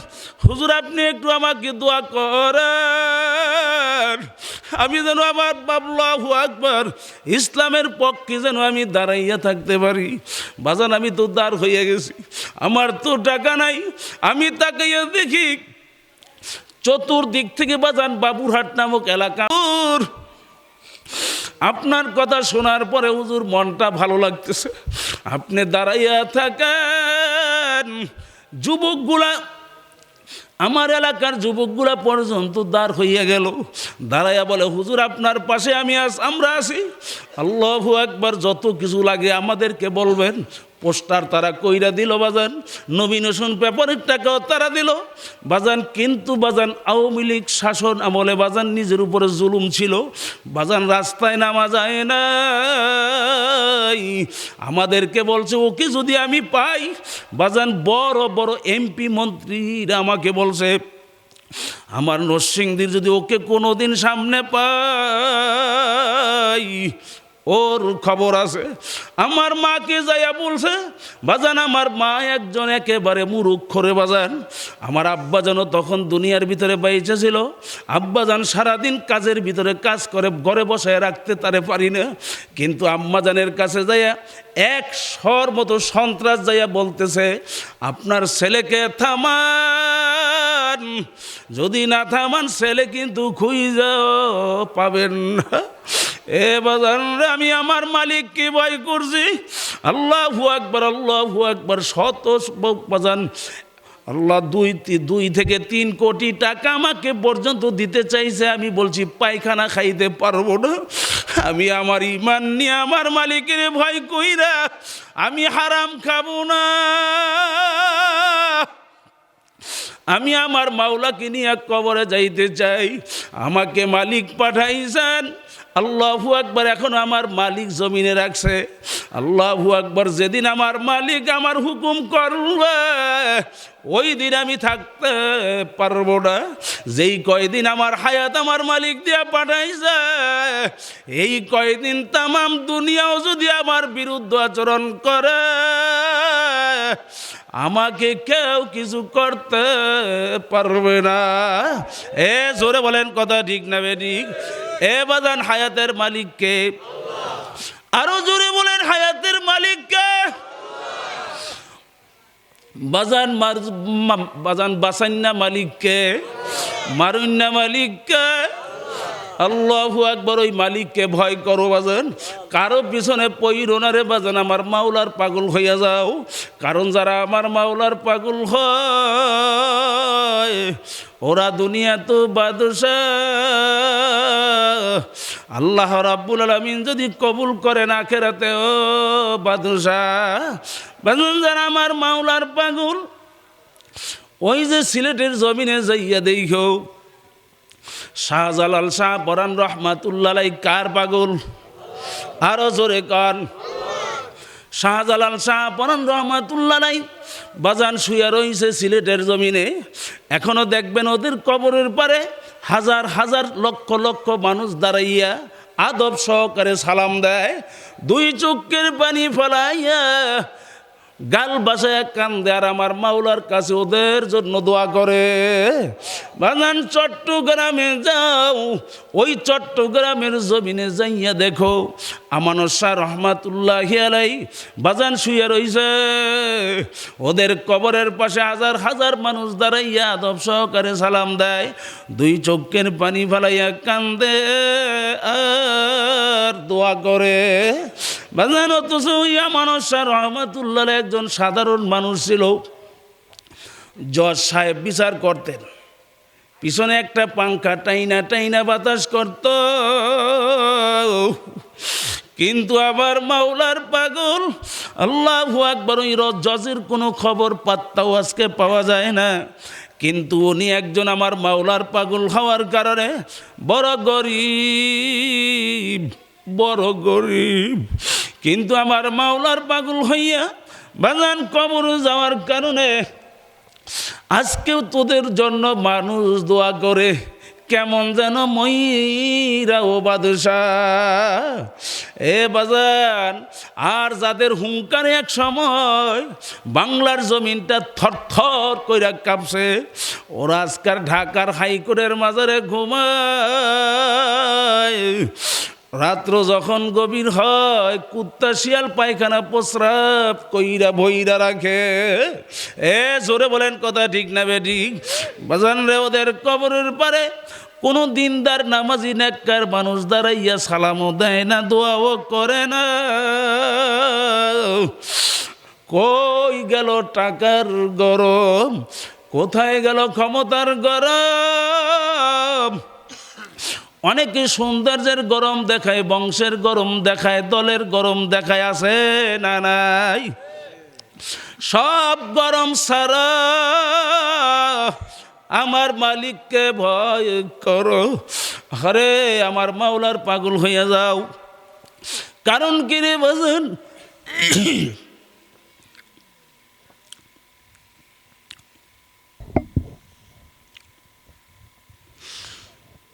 হুজুর আপনি একটু আমাকে দোয়া করেন, আমি যেন আমার আল্লাহু আকবার ইসলামের পক্ষে যেন আমি দাঁড়াইয়া থাকতে পারি। বাজান আমি তো দাঁড় হইয়া গেছি, আমার তো টাকা নাই। আমি তাকাইয়া দেখি চতুর্দিক থেকে বাজান বাবুরহাট নামক এলাকা। আপনার কথা শোনার পরে হুজুর মনটা ভালো লাগতেছে, আপনি দাঁড়াইয়া থাকেন। যুবকগুলা, আমার এলাকার যুবকগুলা পর্যন্ত দাঁড় হইয়া গেল, দাঁড়াইয়া বলে হুজুর আপনার পাশে আমরা আছি। আল্লাহু আকবার, যত কিছু লাগে আমাদেরকে বলবেন। পোস্টার তারা কইরা দিল বাজান, নমিনেশন পেপারের টাকাও তারা দিল বাজান। কিন্তু বাজান আওয়ামী লীগ শাসন আমলে বাজান নিজের উপরে জুলুম ছিল বাজান, রাস্তায় নামা যায় না। আমাদেরকে বলছে ওকে যদি আমি পাই বাজান, বড় বড় এমপি মন্ত্রীরা আমাকে বলছে আমার নরসিংদীর যদি ওকে কোনোদিন সামনে পাই ওর খবর আছে। আমার মাকে যাইয়া বলছে বাজান, আমার মা একজন একেবারে মুরুক্ষরে বাজান। আমার আব্বাজানও তখন দুনিয়ার ভিতরে বাইচা ছিল। আব্বাজান সারাদিন কাজের ভিতরে কাজ করে, ঘরে বসায় রাখতে তারে পারি না। কিন্তু আম্মাজানের কাছে যাইয়া 100 মতো সন্ত্রাস যাইয়া বলতেছে আপনার ছেলেকে থামান, যদি না থামান ছেলে কিন্তু খুঁজে পাবেন না। বাজান আমি আমার মালিককে ভয় করছি। আল্লাহু আকবার, আল্লাহু আকবার। শত বাজান আল্লাহ 2 থেকে 3 কোটি টাকা আমাকে পর্যন্ত দিতে চাইছে। আমি বলছি পায়খানা খাইতে পারবো না, আমি আমার ইমান নিয়ে আমার মালিকের ভয় কইরা আমি হারাম খাবো না। আমি আমার মাওলাকে নিয়ে কবরে যাইতে চাই, আমাকে মালিক পাঠাইছেন। আল্লাহু আকবার। এখন আমার মালিক জমিনে রাখছে। আল্লাহু আকবার। যেদিন আমার মালিক আমার হুকুম করবে ওই দিন আমি থাকতে পারবো না। যেই কয়দিন আমার হায়াত আমার মালিক দিয়া পাঠাইছে এই কয়দিন তামাম দুনিয়াও যদি আমার বিরুদ্ধে আচরণ করে আমাকে কেউ কিছু করতে পারবে না। জোরে বলেন কথা ঠিক না বেঠিক? বাজান হায়াতের মালিককে, আরো জোরে বলেন হায়াতের মালিককে। বাজান বাজান বাসান্না মালিককে, মারুন্না মালিককে। আল্লাহু আকবার। ওই মালিককে ভয় করো বাজান, কারো পিছনে পইরো না রে বাজান, আমার মাওলার পাগল হইয়া যাও। কারণ যারা আমার মাওলার পাগল হয় ওরা দুনিয়া তো বাদশাহ, আল্লাহ রাব্বুল আলামিন যদি কবুল করেন আখিরাতে ও বাদশাহ। বাজান যারা আমার মাওলার পাগল, ওই যে সিলেটের জমিনে যাইয়া দেখো শাহজালাল শাহ পরান রহমাতুল্লাহ আলাইহি কার পাগল? আরো জোরে কন। শাহজালাল শাহ পরান রহমাতুল্লাহ আলাইহি বাজান শুয়া রইছে সিলেটের জমিনে। এখনো দেখবেন ওদের কবরের পারে হাজার হাজার লক্ষ লক্ষ মানুষ দাঁড়াইয়া আদব সহকারে সালাম দেয়, 2 চোখের পানি ফেলাইয়া গাল বাসায় কান্দে আর আমার মাওলার কাছে ওদের জন্য দোয়া করে। বাজান চট্টগ্রামে যাও, ওই চট্টগ্রামের জমিনে যাইয়া দেখো আমানত শাহ রহমাতুল্লাহি আলাইহি বাজান শুয়ে রইছে। ওদের কবরের পাশে হাজার হাজার মানুষ দাঁড়াইয়া আদব সহকারে সালাম দেয়, দুই চোখের পানি ফালাইয়া কান্দে আর দোয়া করে। বাজান অথচ আমানত শাহ রহমাতুল্লাহ একজন সাধারণ মানুষ ছিল। জজ সাহেব বিচার করতেন, পিছনে একটা পাংখা টাইনা টাইনা বাতাস করত, কিন্তু আবার মাওলার পাগল আল্লাহু আকবার, ওই জজের কোনো খবর পাত্তাও আজকে পাওয়া যায় না। কিন্তু উনি একজন আমার মাওলার পাগল হওয়ার কারণে বড় গরিব, বড় গরিব, কিন্তু আমার মাওলার পাগল হইয়া বাজান কবর যাওয়ার কারণে আজকেও তোদের জন্য মানুষ দোয়া করে। কেমন যেন ময়রা ও বাদশাহ এ বাজান। আর যাদের হুঙ্কারে এক সময় বাংলার জমিনটা থরথর কইরা কাঁপছে, ওরা আজকাল ঢাকার হাইকোর্টের মাজারে ঘুমায়। রাত্র যখন গভীর হয়, কুত্তা শিয়াল পায়খানা প্রস্রাব কইরা বইরা রাখে। এ জোরে বলেন কথা ঠিক না বেঠিক? বাজান রে, ওদের কবরের পারে কোনো দিনদার নামাজি নেককার মানুষ দাঁড়াইয়া সালামও দেয় না, দোয়াও করে না। কই গেল টাকার গরম, কোথায় গেল ক্ষমতার গরম? অনেকে সৌন্দর্যের গরম দেখায়, বংশের গরম দেখায়, দলের গরম দেখায়, আছে না নাই? সব গরম সারা আমার মালিককে ভয় করো। আরে আমার মাওলার পাগল হইয়া যাও। কারণ কি রে বাজান?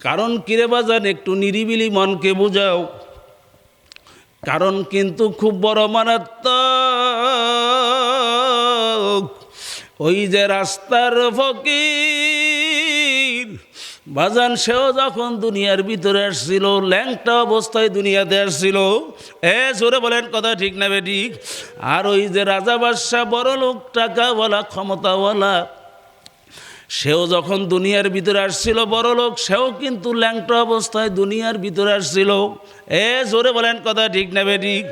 কারণ কিরে বাজান, একটু নিরিবিলি মনকে বোঝাও। কারণ কিন্তু খুব বড় মারাত্মক। ওই যে রাস্তার ফকির বাজান, সেও যখন দুনিয়ার ভিতরে আসছিল, ল্যাংটা অবস্থায় দুনিয়াতে আসছিল। জোরে বলেন কথা ঠিক না বেঠিক? আর ওই যে রাজা বাদশাহ, বড় লোক, টাকাওয়ালা, ক্ষমতাওয়ালা, সেও যখন দুনিয়ার ভিতরে আসছিল বড় লোক, সেও কিন্তু ল্যাংটা অবস্থায় দুনিয়ার ভিতরে আসছিল। জোরে বলেন কথা ঠিক না বেঠিক?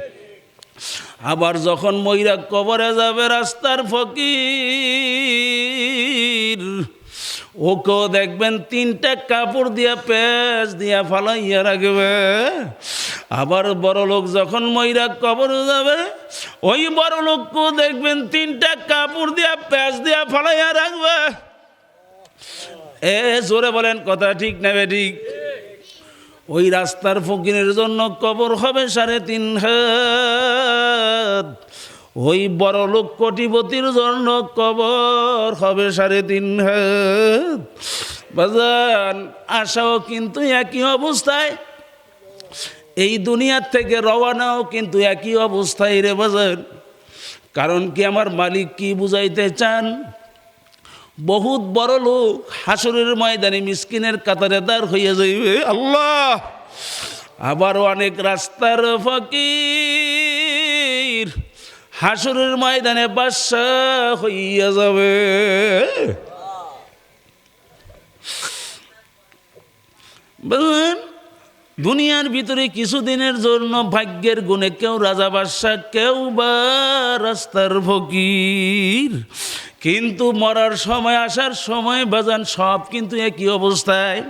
আবার যখন মইরা কবরে যাবে রাস্তার ফকির, ওকেও দেখবেন তিনটা কাপড় দিয়া পেঁচ দিয়া ফালাইয়া রাখবে। আবার বড় লোক যখন মইরা কবরে যাবে, ওই বড় লোককেও দেখবেন তিনটা কাপড় দিয়া পেঁচ দিয়া ফালাইয়া রাখবে। জোরে বলেন কথা ঠিক না বেঠিক? ওই রাস্তার ফকিরের জন্য কবর হবে 3.5 হাত, ওই বড় লোক কোটিপতির জন্য কবর হবে 3.5 হাত। বাজান, আশাও কিন্তু একই অবস্থায়, এই দুনিয়ার থেকে রওয়ানাও কিন্তু একই অবস্থায় রে বাজান। কারণ কি, আমার মালিক কি বুঝাইতে চান? বহুত বড় লোক হাসরের ময়দানে মিসকিনের কাতারে দাঁড় হইয়া যাইবে, আল্লাহ। আবার অনেক রাস্তার ফকির হাসরের ময়দানে বাদশাহ হইয়া যাবে। বুঝলেন? দুনিয়ার ভিতরে কিছুদিনের জন্য ভাগ্যের গুণে কেউ রাজা বাদশাহ, কেউ বা রাস্তার ফকির, কিন্তু মরার সময়, আসার সময় বাজান সব কিন্তু একই অবস্থায়।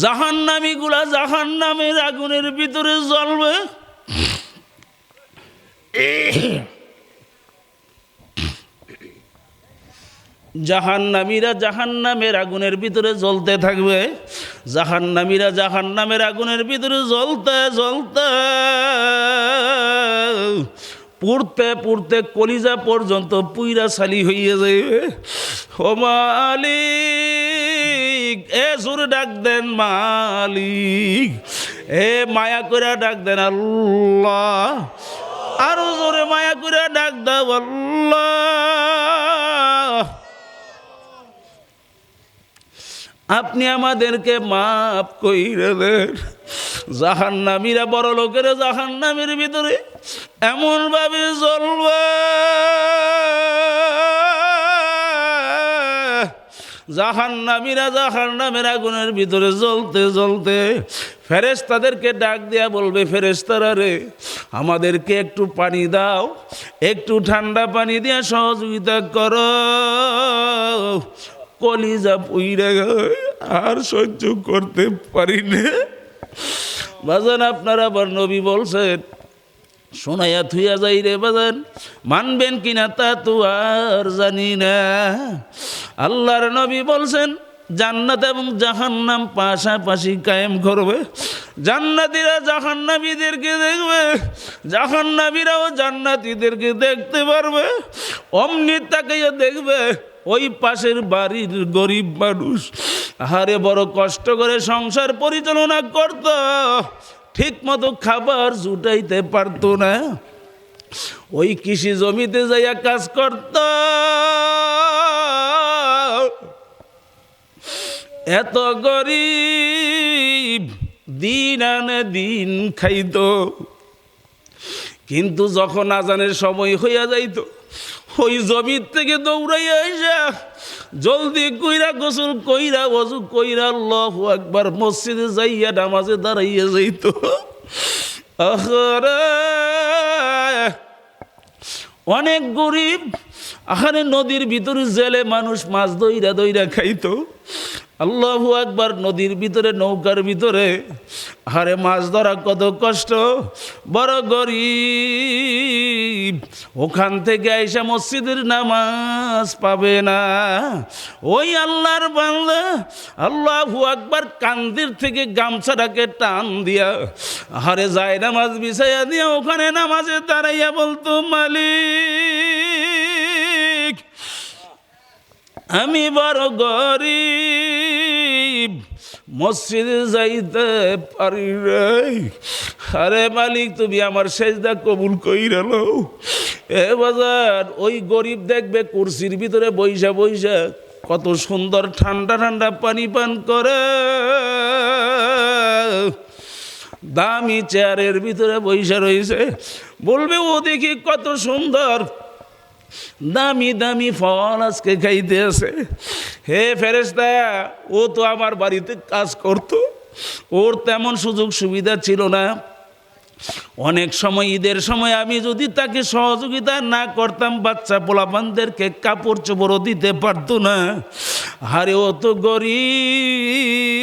জাহান্নামীগুলা জাহান্নামের আগুনের ভিতরে জ্বলবে, জাহান্নামীরা জাহান্নামের আগুনের ভিতরে জ্বলতে থাকবে। জাহান্নামীরা জাহান্নামের আগুনের ভিতরে জ্বলতে জ্বলতে পুড়তে পুড়তে কলিজা পর্যন্ত পুইরা ছালি হইয়া যাইবে। ও মালিক, জোরে ডাক দেন মালিক, মায়া করে ডাক দেন আল্লাহ। আরো জোরে মায়া করে ডাক দাও আল্লাহ, আপনি আমাদেরকে মাফ কইরা দেন। জাহান্নামীরা বড় লোকেরা জাহান্নামের ভিতরে এমন ভাবে জ্বলবে, জাহান্নামীরা জাহান্নামের আগুনের ভিতরে জ্বলতে জ্বলতে ফেরেশতাদেরকে ডাক দিয়া বলবে, ফেরেশতারা রে, আমাদেরকে একটু পানি দাও, একটু ঠান্ডা পানি দিয়া সহযোগিতা করো। কলিজা পুইরা আর সহ্য করতে পারি না। বাজান আপনারা আবার নবী বলছেন, শোনাইয়া থুইয়া যাই রে বাজান, মানবেন কিনা তা তো আর জানি না। আল্লাহর নবী বলছেন জান্নাত এবং জাহান্নাম পাশাপাশি কায়েম করবে। জান্নাতীরা জাহান্নামীদেরকে দেখবে, জাহান্নামীরাও জান্নাতীদেরকে দেখতে পারবে। অমনি তাকাইয়া দেখবে ওই পাশের বাড়ির গরিব মানুষ, আহারে বড় কষ্ট করে সংসার পরিচালনা করত, ঠিক মতো খাবার জুটাইতে পারত না, ওই কৃষি জমিতে যাইয়া কাজ করত, এত গরিব, দিন আনে দিন খাইত। কিন্তু যখন আজানের সময় হইয়া যাইত, ওই জমির থেকে দৌড়াইয়া আইসা জলদি কইরা গোসল কইরা ওযু কইরা আল্লাহু আকবার মসজিদে যাইয়া নামাজে দাঁড়াইয়া যাইত। আহারে অনেক গরিব, আহারে নদীর ভিতরে জেলে মানুষ মাছ দইরা দইরা খাইতো। আল্লাহু আকবার, নদীর ভিতরে নৌকার ভিতরে আহারে মাছ ধরা কত কষ্ট, বড় গরিব, ওখান থেকে আইসা মসজিদের নামাজ পাবে না। ওই আল্লাহর বান্দা আল্লাহু আকবার কান্দির থেকে গামছাটাকে টান দিয়া আহারে যায় নামাজ বিছাইয়া দিয়া ওখানে নামাজে দাঁড়াইয়া বলতো, মালিক আমি বড় গরিব, মসজিদে যাইতে পারি নাই, আরে মালিক তুমি আমার সেজদা কবুল কইরা লও। এ বাজার, ওই গরিব দেখবে কুরসির ভিতরে বইসা বইসা কত সুন্দর ঠান্ডা ঠান্ডা পানি পান করে, দামি চেয়ারের ভিতরে বইসা রয়েছে, বলবে ও দেখি কত সুন্দর দামি দামি ফল আজকে খাইতে আছে। হে ফেরেশতা, ও তো আমার বাড়িতে কাজ করত, ওর তেমন সুযোগ সুবিধা ছিল না। অনেক সময় ঈদের সময় আমি যদি তাকে সহযোগিতা না করতাম, বাচ্চা পোলাপানদেরকে কাপড় চোপড়ও দিতে পারতো না। আরে ও তো গরিব,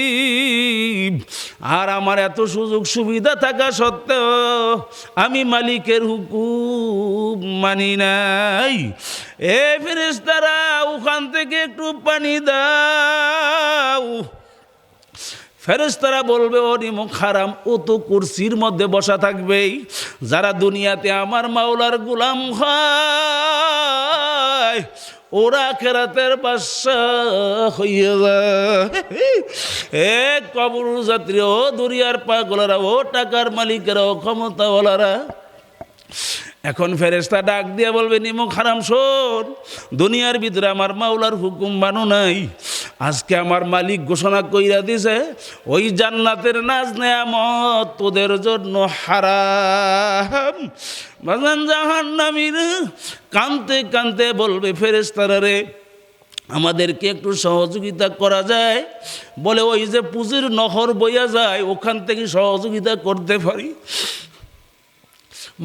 আর আমার এত সুযোগ সুবিধা থাকা সত্ত্বেও আমি মালিকের হুকুম মানি নাই। এ ফেরেশতারা, ওখান থেকে একটু পানি দাও। ফেরেশতারা বলবে, ও নিমুখ হারাম, ও তো কুরসির মধ্যে বসা থাকবেই। যারা দুনিয়াতে আমার মাওলার গোলাম হয়, ওরা আখিরাতের বাদশা হইয়া যায়। এ কবর যাত্রী, ও দুনিয়ার পাগলারা, ও টাকার মালিকেরা, ও ক্ষমতাওয়ালারা, এখন ফেরেশতা ডাক দিয়া বলবে, নিমুখ হারাম শোন, দুনিয়ার ভিতরে আমার মাওলার হুকুম মানো নাই, আজকে আমার মালিক ঘোষণা কইরা দিছে ওই জান্নাতের নাজ নেয়ামত তোদের জন্য হারাম। বাজান জাহান্নামীর কানতে কানতে বলবে, ফেরেশতারা রে, আমাদেরকে একটু সহযোগিতা করা যায়? বলে, ওই যে পুঁজির নহর বইয়া যায়, ওখান থেকে সহযোগিতা করতে পারি।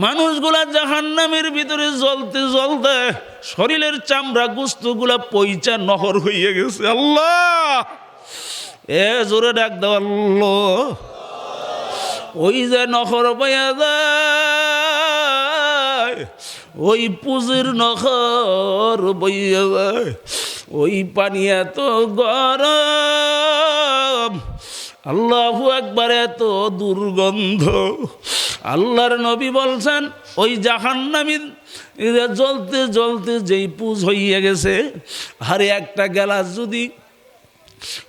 মানুষগুলা জাহান্নামের ভিতরে জ্বলতে জ্বলতে শরীরের চামড়া গোস্তগুলা পইচা নহর হইয়া গেছে। আল্লাহ, এ জোরে ডাক দাও আল্লাহ। ওই যে নহর বইয়া যায়, ওই পুঁজির নহর বইয়া যায়, ওই পানি এত গরম, আল্লাহু আকবার, এত দুর্গন্ধ। আল্লাহর নবী বলছেন, ওই জাহান্নামীর জ্বলতে জ্বলতে যেই পুজ হইয়া গেছে, আরে একটা গ্লাস যদি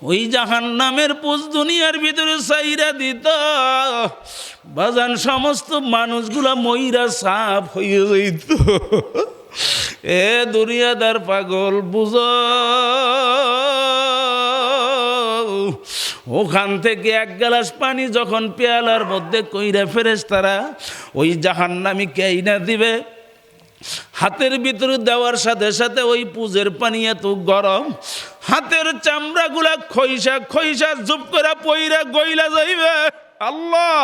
ওই জাহান্নামের পুজ দুনিয়ার ভিতরে সাইরা দিত বাজান, সমস্ত মানুষগুলা মইরা সাফ হয়ে যাইত। এ দুনিয়াদার পাগল বুঝ, ওখান থেকে এক গ্লাস পানি যখন পেয়ালার মধ্যে কইরা ফেরেশতারা ওই জাহান্নামী কেইনা দিবে, হাতের ভিতরে দেওয়ার সাথে সাথে ওই পুজের পানি এত গরম, হাতের চামড়াগুলা খইসা খইসা জুপ করে পইরা গইলা যাইবে। আল্লাহ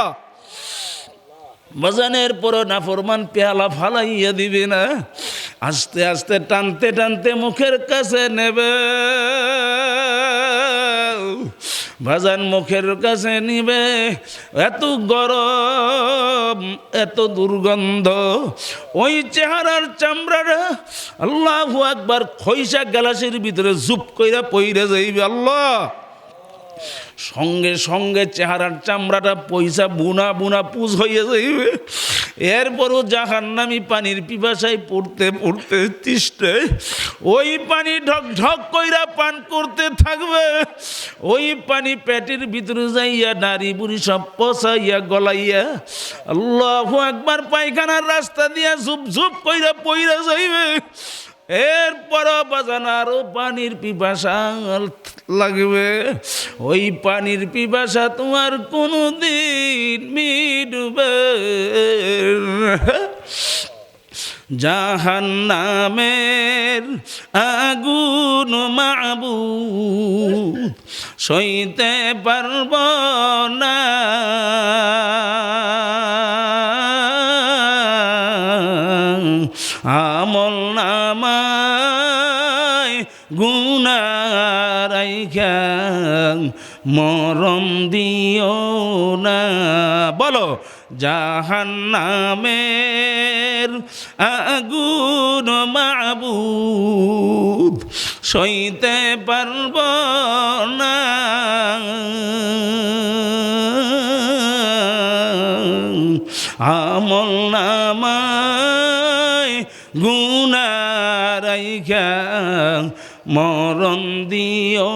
বাজানের পর নাফরমান পেয়ালা ফালাইয়া দিবে না, আস্তে আস্তে টানতে টানতে মুখের কাছে নেবে। বাজান মুখের কাছে নিবে, এত গরম, এত দুর্গন্ধ, ওই চেহারার চামড়াটা আল্লাহু আকবার খইসা গ্লাসের ভিতরে জুপ কইরা পইরা যাইবে। আল্লাহ সঙ্গে সঙ্গে চেহারার চামড়াটা পয়সা বুনা বুনা পুজ হয়ে যাইবে। এরপরও জাহান্নামী পানির পিপাসায় পড়তে পড়তে তৃষ্ণে ওই পানি ঢক ঢক কইরা পান করতে থাকবে। ওই পানি পেটের ভিতরে যাইয়া নারী বুড়ি সব পচাইয়া গলাইয়া আল্লাহু আকবার পায়খানার রাস্তা দিয়া ঝুপ ঝুপ কইরা পইরা যাইবে। এরপর বাজান আরো পানির পিপাসা লাগবে। ওই পানির পিপাসা তোমার কোনদিন মিটবে। জাহান্নামের আগুন মাবুদ সইতে পারব না, আমল নামায় গুনাহ রাইখা মরণ দিও না। বলো জাহান্নামের আগুন মাবুদ সইতে পারব না, আমল নামায় গুনাহ রাইখা মরণ দিও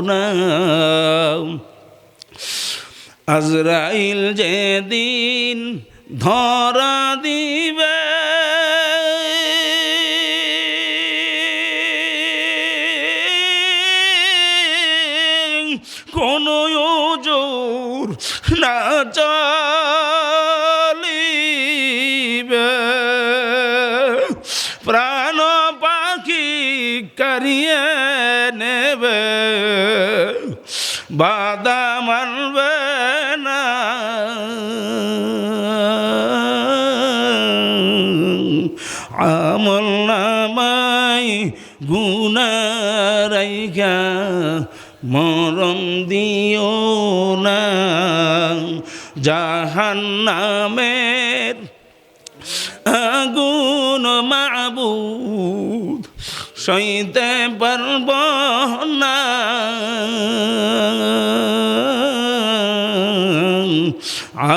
না। আজরাইল যেদিন ধরা দিবে কোনো জোর না চলিবে, প্রাণ পাখি কারিয়ে নেবে, বাধা মানবে না। আমল নামায় গুনাহ রাইখা মরণ দিও না। জাহান্নামের আগুন মাবুদ সইতে পারব না,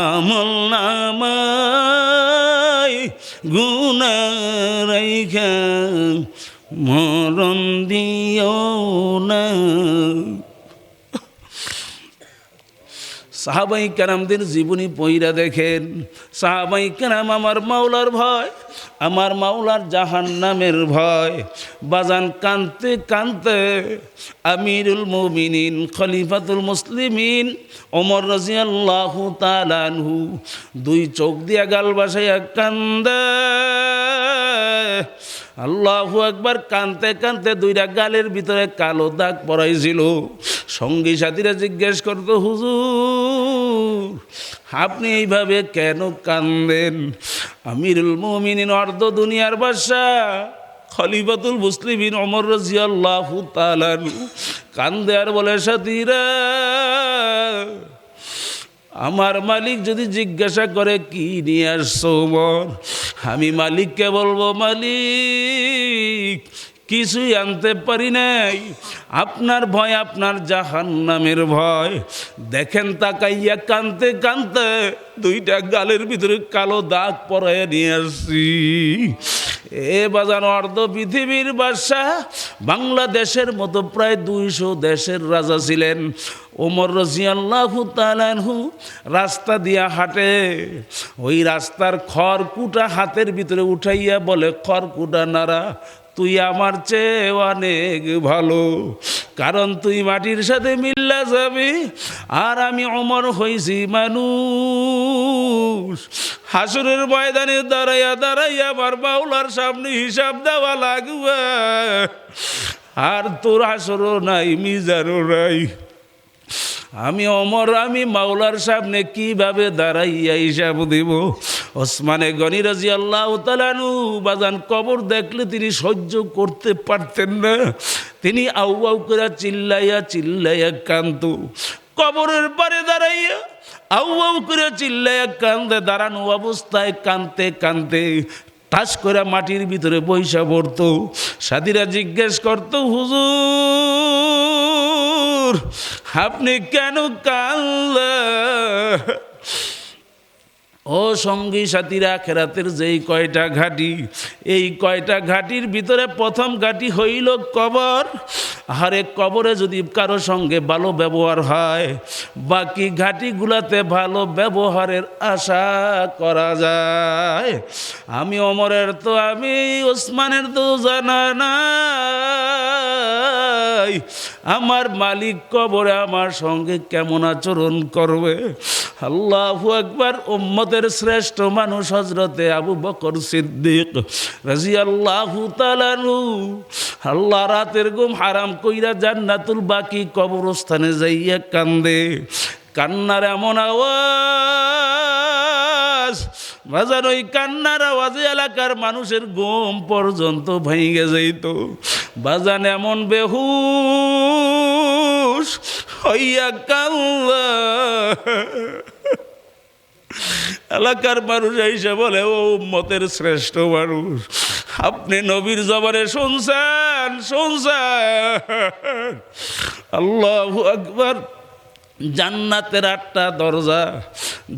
আমল নামায় গুনাহ রাইখা মরণ দিও না। সাহাবাই কেরামদের জীবনী পইরা দেখেন। সাহাবাই কেরাম আমার মাওলার ভয়, আমার মাওলার জাহান্নামের ভয় বাজান কানতে কানতে আমিরুল মুমিনিন খলিফাতুল মুসলিমিন ওমর রাদিয়াল্লাহু তাআলা আনহু দুই চোখ দিয়া গাল বাসাইয়া কান্দে। আল্লাহু আকবার। কানতে কানতে দুইটা গালের ভিতরে কালো দাগ পড়াইছিল। সঙ্গী সাথীরা জিজ্ঞেস করতো, হুজুর আপনি এইভাবে কেন কান্দেন? আমিরুল মুমিনিন অর্ধ দুনিয়ার বাদশা খলিফাতুল মুসলিমিন ওমর রাদিয়াল্লাহু তাআলা আনহু কান্দে আর বলে, সাথীরা আমার মালিক যদি জিজ্ঞাসা করে কি নিয়ে আসছো ওমর, আমি মালিককে বলবো, মালিক কিছুই আনতে পারি নাই, আপনার ভয়, আপনার জাহান্নামের ভয়। দেখেন তাকাইয়া কানতে কানতে দুইটা গালের ভিতরে কালো দাগ পরাইয়া নিয়ে আসছি। এ বাজান অর্ধ পৃথিবীর বাদশাহ, বাংলাদেশের মতো প্রায় 200 দেশের রাজা ছিলেন। ওমর রাদিয়াল্লাহু তাআলা আনহু রাস্তা দিয়া হাঁটে, ওই রাস্তার খড়কুটা হাতের ভিতরে উঠাইয়া বলে, খড়কুটা নাড়া, তুই আমার চেয়ে অনেক ভালো, কারণ তুই মাটির সাথে মিল্লা যাবি, আর আমি ওমর হইছি মানুষ। হাসরের ময়দানে দাঁড়াইয়া দাঁড়াইয়া আমার মাওলার সামনে হিসাব দেওয়া লাগবে, আর তোর হাসরও নাই, মিজানও নাই। আমি ওমর, আমি মাওলার সামনে কিভাবে দাঁড়াইয়া হিসাব দিব? ওসমানে গনি রাদিয়াল্লাহু তাআলা আনহু বাজান কবর দেখলে তিনি সহ্য করতে পারতেন না, তিনি আউ আউ করে চিল্লাইয়া চিল্লাইয়া কাঁদত। কবরের পারে দাঁড়াইয়া আউ আউ করে চিল্লাইয়া কান্দে, দাঁড়ানো অবস্থায় কাঁদতে কাঁদতে টাস করে মাটির ভিতরে বইসা পড়তো। সাথীরা জিজ্ঞেস করতো, হুজুর আপনি কেন কাঁদলেন? ও সঙ্গী সাথীরা, আখিরাতের যেই কয়টা ঘাটি, এই কয়টা ঘাটির ভিতরে প্রথম ঘাটি হইল কবর। আরে কবরে যদি কারো সঙ্গে ভালো ব্যবহার হয়, বাকি ঘাটিগুলাতে ভালো ব্যবহারের আশা করা যায়। আমি ওমরের তো, আমি ওসমানের তো জানা নাই আমার মালিক কবরে আমার সঙ্গে কেমন আচরণ করবে। আল্লাহু আকবার। উম্মতের শ্রেষ্ঠ মানুষ হযরতে আবু বকর সিদ্দিক রাদিয়াল্লাহু তাআলা আনহু, আল্লাহ রাতের ঘুম হারাম কইরা জান্নাতুল বাকি কবরস্থানে যাইয়া কান্দে। কান্নার এমন আওয়াজ, বাজার ওই কান্নার আওয়াজে এলাকার মানুষের ঘুম পর্যন্ত ভেঙে যাইত। বাজান এমন বেহুশ হইয়া কান্না, এলাকার মানুষ এসে বলে, ও উম্মতের শ্রেষ্ঠ মানুষ, আপনি নবীর জবানে শুনছেন? আল্লাহু আকবার। জান্নাতের 8টা দরজা,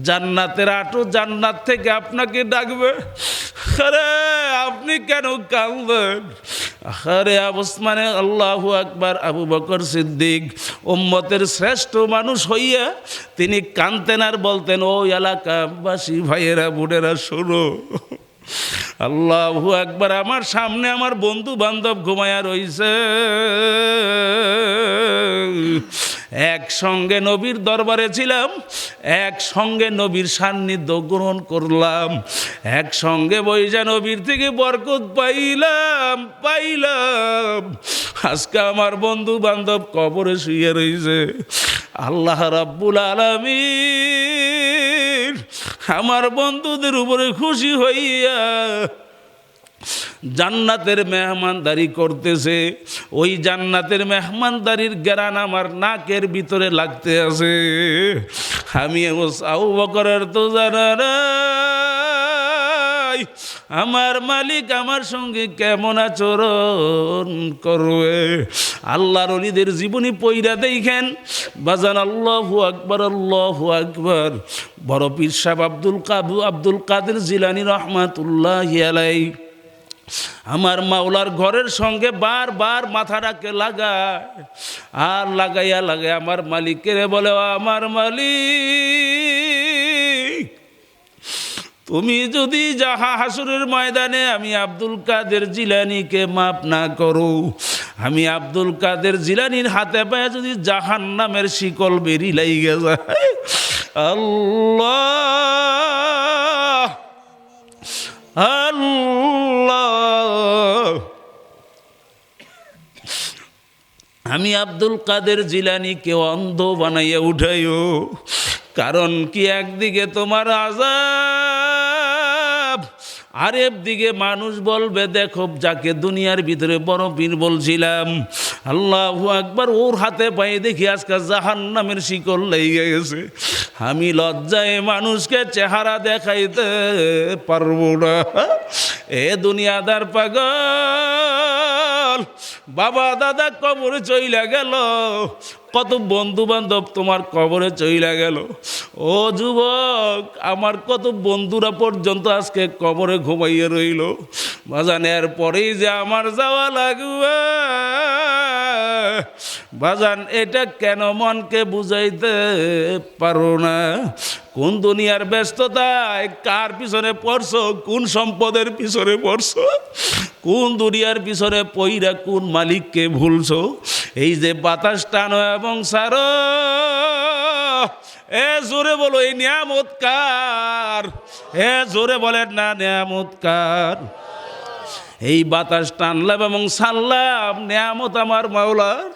জান্নাতের 8ও জান্নাত থেকে আপনাকে ডাকবে। আরে আপনি কেন কাঁদবেন? আরে ওসমানে, আল্লাহু আকবার, আবু বকর সিদ্দিক উম্মতের শ্রেষ্ঠ মানুষ হইয়া তিনি কাঁদতেন আর বলতেন, ও এলাকাবাসী ভাইয়েরা বোনেরা শোনো, আল্লাহু আকবার, আমার সামনে আমার বন্ধু বান্ধব ঘুমায়া রইছে, একসঙ্গে নবীর দরবারে ছিলাম, একসঙ্গে নবীর সান্নিধ্য গ্রহণ করলাম, একসঙ্গে বইসা নবীর থেকে বরকত পাইলাম। আজকে আমার বন্ধু বান্ধব কবরে শুয়ে রইছে। আল্লাহ রাব্বুল আলামিন আমার বন্ধুদের উপরে খুশি হইয়া জান্নাতের মেহমানদারি করতেছে। ওই জান্নাতের মেহমানদারির ঘ্রাণ আমার নাকের ভিতরে লাগতে আছে। আমি আবু বকরের তো জানা নাই আমার মালিক আমার সঙ্গে কেমন আচরণ করবে। আল্লাহর ওলিদের জীবনী পইরা দেখেন বাজান। আল্লাহু আকবার, আল্লাহু আকবার। বড় পীর সাহেব আব্দুল কাদের জিলানী রহমাতুল্লাহি আলাইহি আমার মাওলার ঘরের সঙ্গে বারবার মাথাটাকে লাগায়, আর লাগাইয়া আমার মালিকের বলে, আমার মালিক, তুমি যদি হাসরের ময়দানে আমি আব্দুল কাদের জিলানীকে মাফ না করো, আমি আব্দুল কাদের জিলানীর হাতে পায়ে যদি জাহান্নামের শিকল বেরি লাইগা যায়, আল্লাহ আল্লাহ, আমি আব্দুল কাদের জিলানীকে অন্ধ বানাইয়া উঠাইও। কারণ কি, একদিকে তোমার আযাব, আরেক দিকে মানুষ বলবে, দেখো যাকে দুনিয়ার ভিতরে বড় পীর বলছিলাম, আল্লাহু আকবার, ওর হাতে পায়ে দেখি আজকে জাহান্নামের শিকল লেগে গেছে। আমি লজ্জায় মানুষকে চেহারা দেখাইতে পারবো না। এ দুনিয়াদার পাগল, বাবা দাদা কবরে চইলা গেল, কত বন্ধু বান্ধব তোমার কবরে চইলা গেল। ও যুবক, আমার কত বন্ধুরা পর্যন্ত আজকে কবরে ঘুমাইয়া রইল। বাজান, এর পরেই যে আমার যাওয়া লাগবে। বাজান, এটা কেন মনকে বুঝাইতে পারো না? কোন দুনিয়ার ব্যস্ততায় কার পিছনে পড়ছো, কোন সম্পদের পিছনে পড়ছো, কোন দুনিয়ার পিছনে পইরা কোন মালিককে ভুলছো? এই যে বাতাস টানো এবং সারো, এ জোরে বলো, এই নিয়ামত কার? এ জোরে বলেন না, নিয়ামত কার? এই বাতাস টানলাম এবং ছাড়লাম, নিয়ামত আমার মাওলার।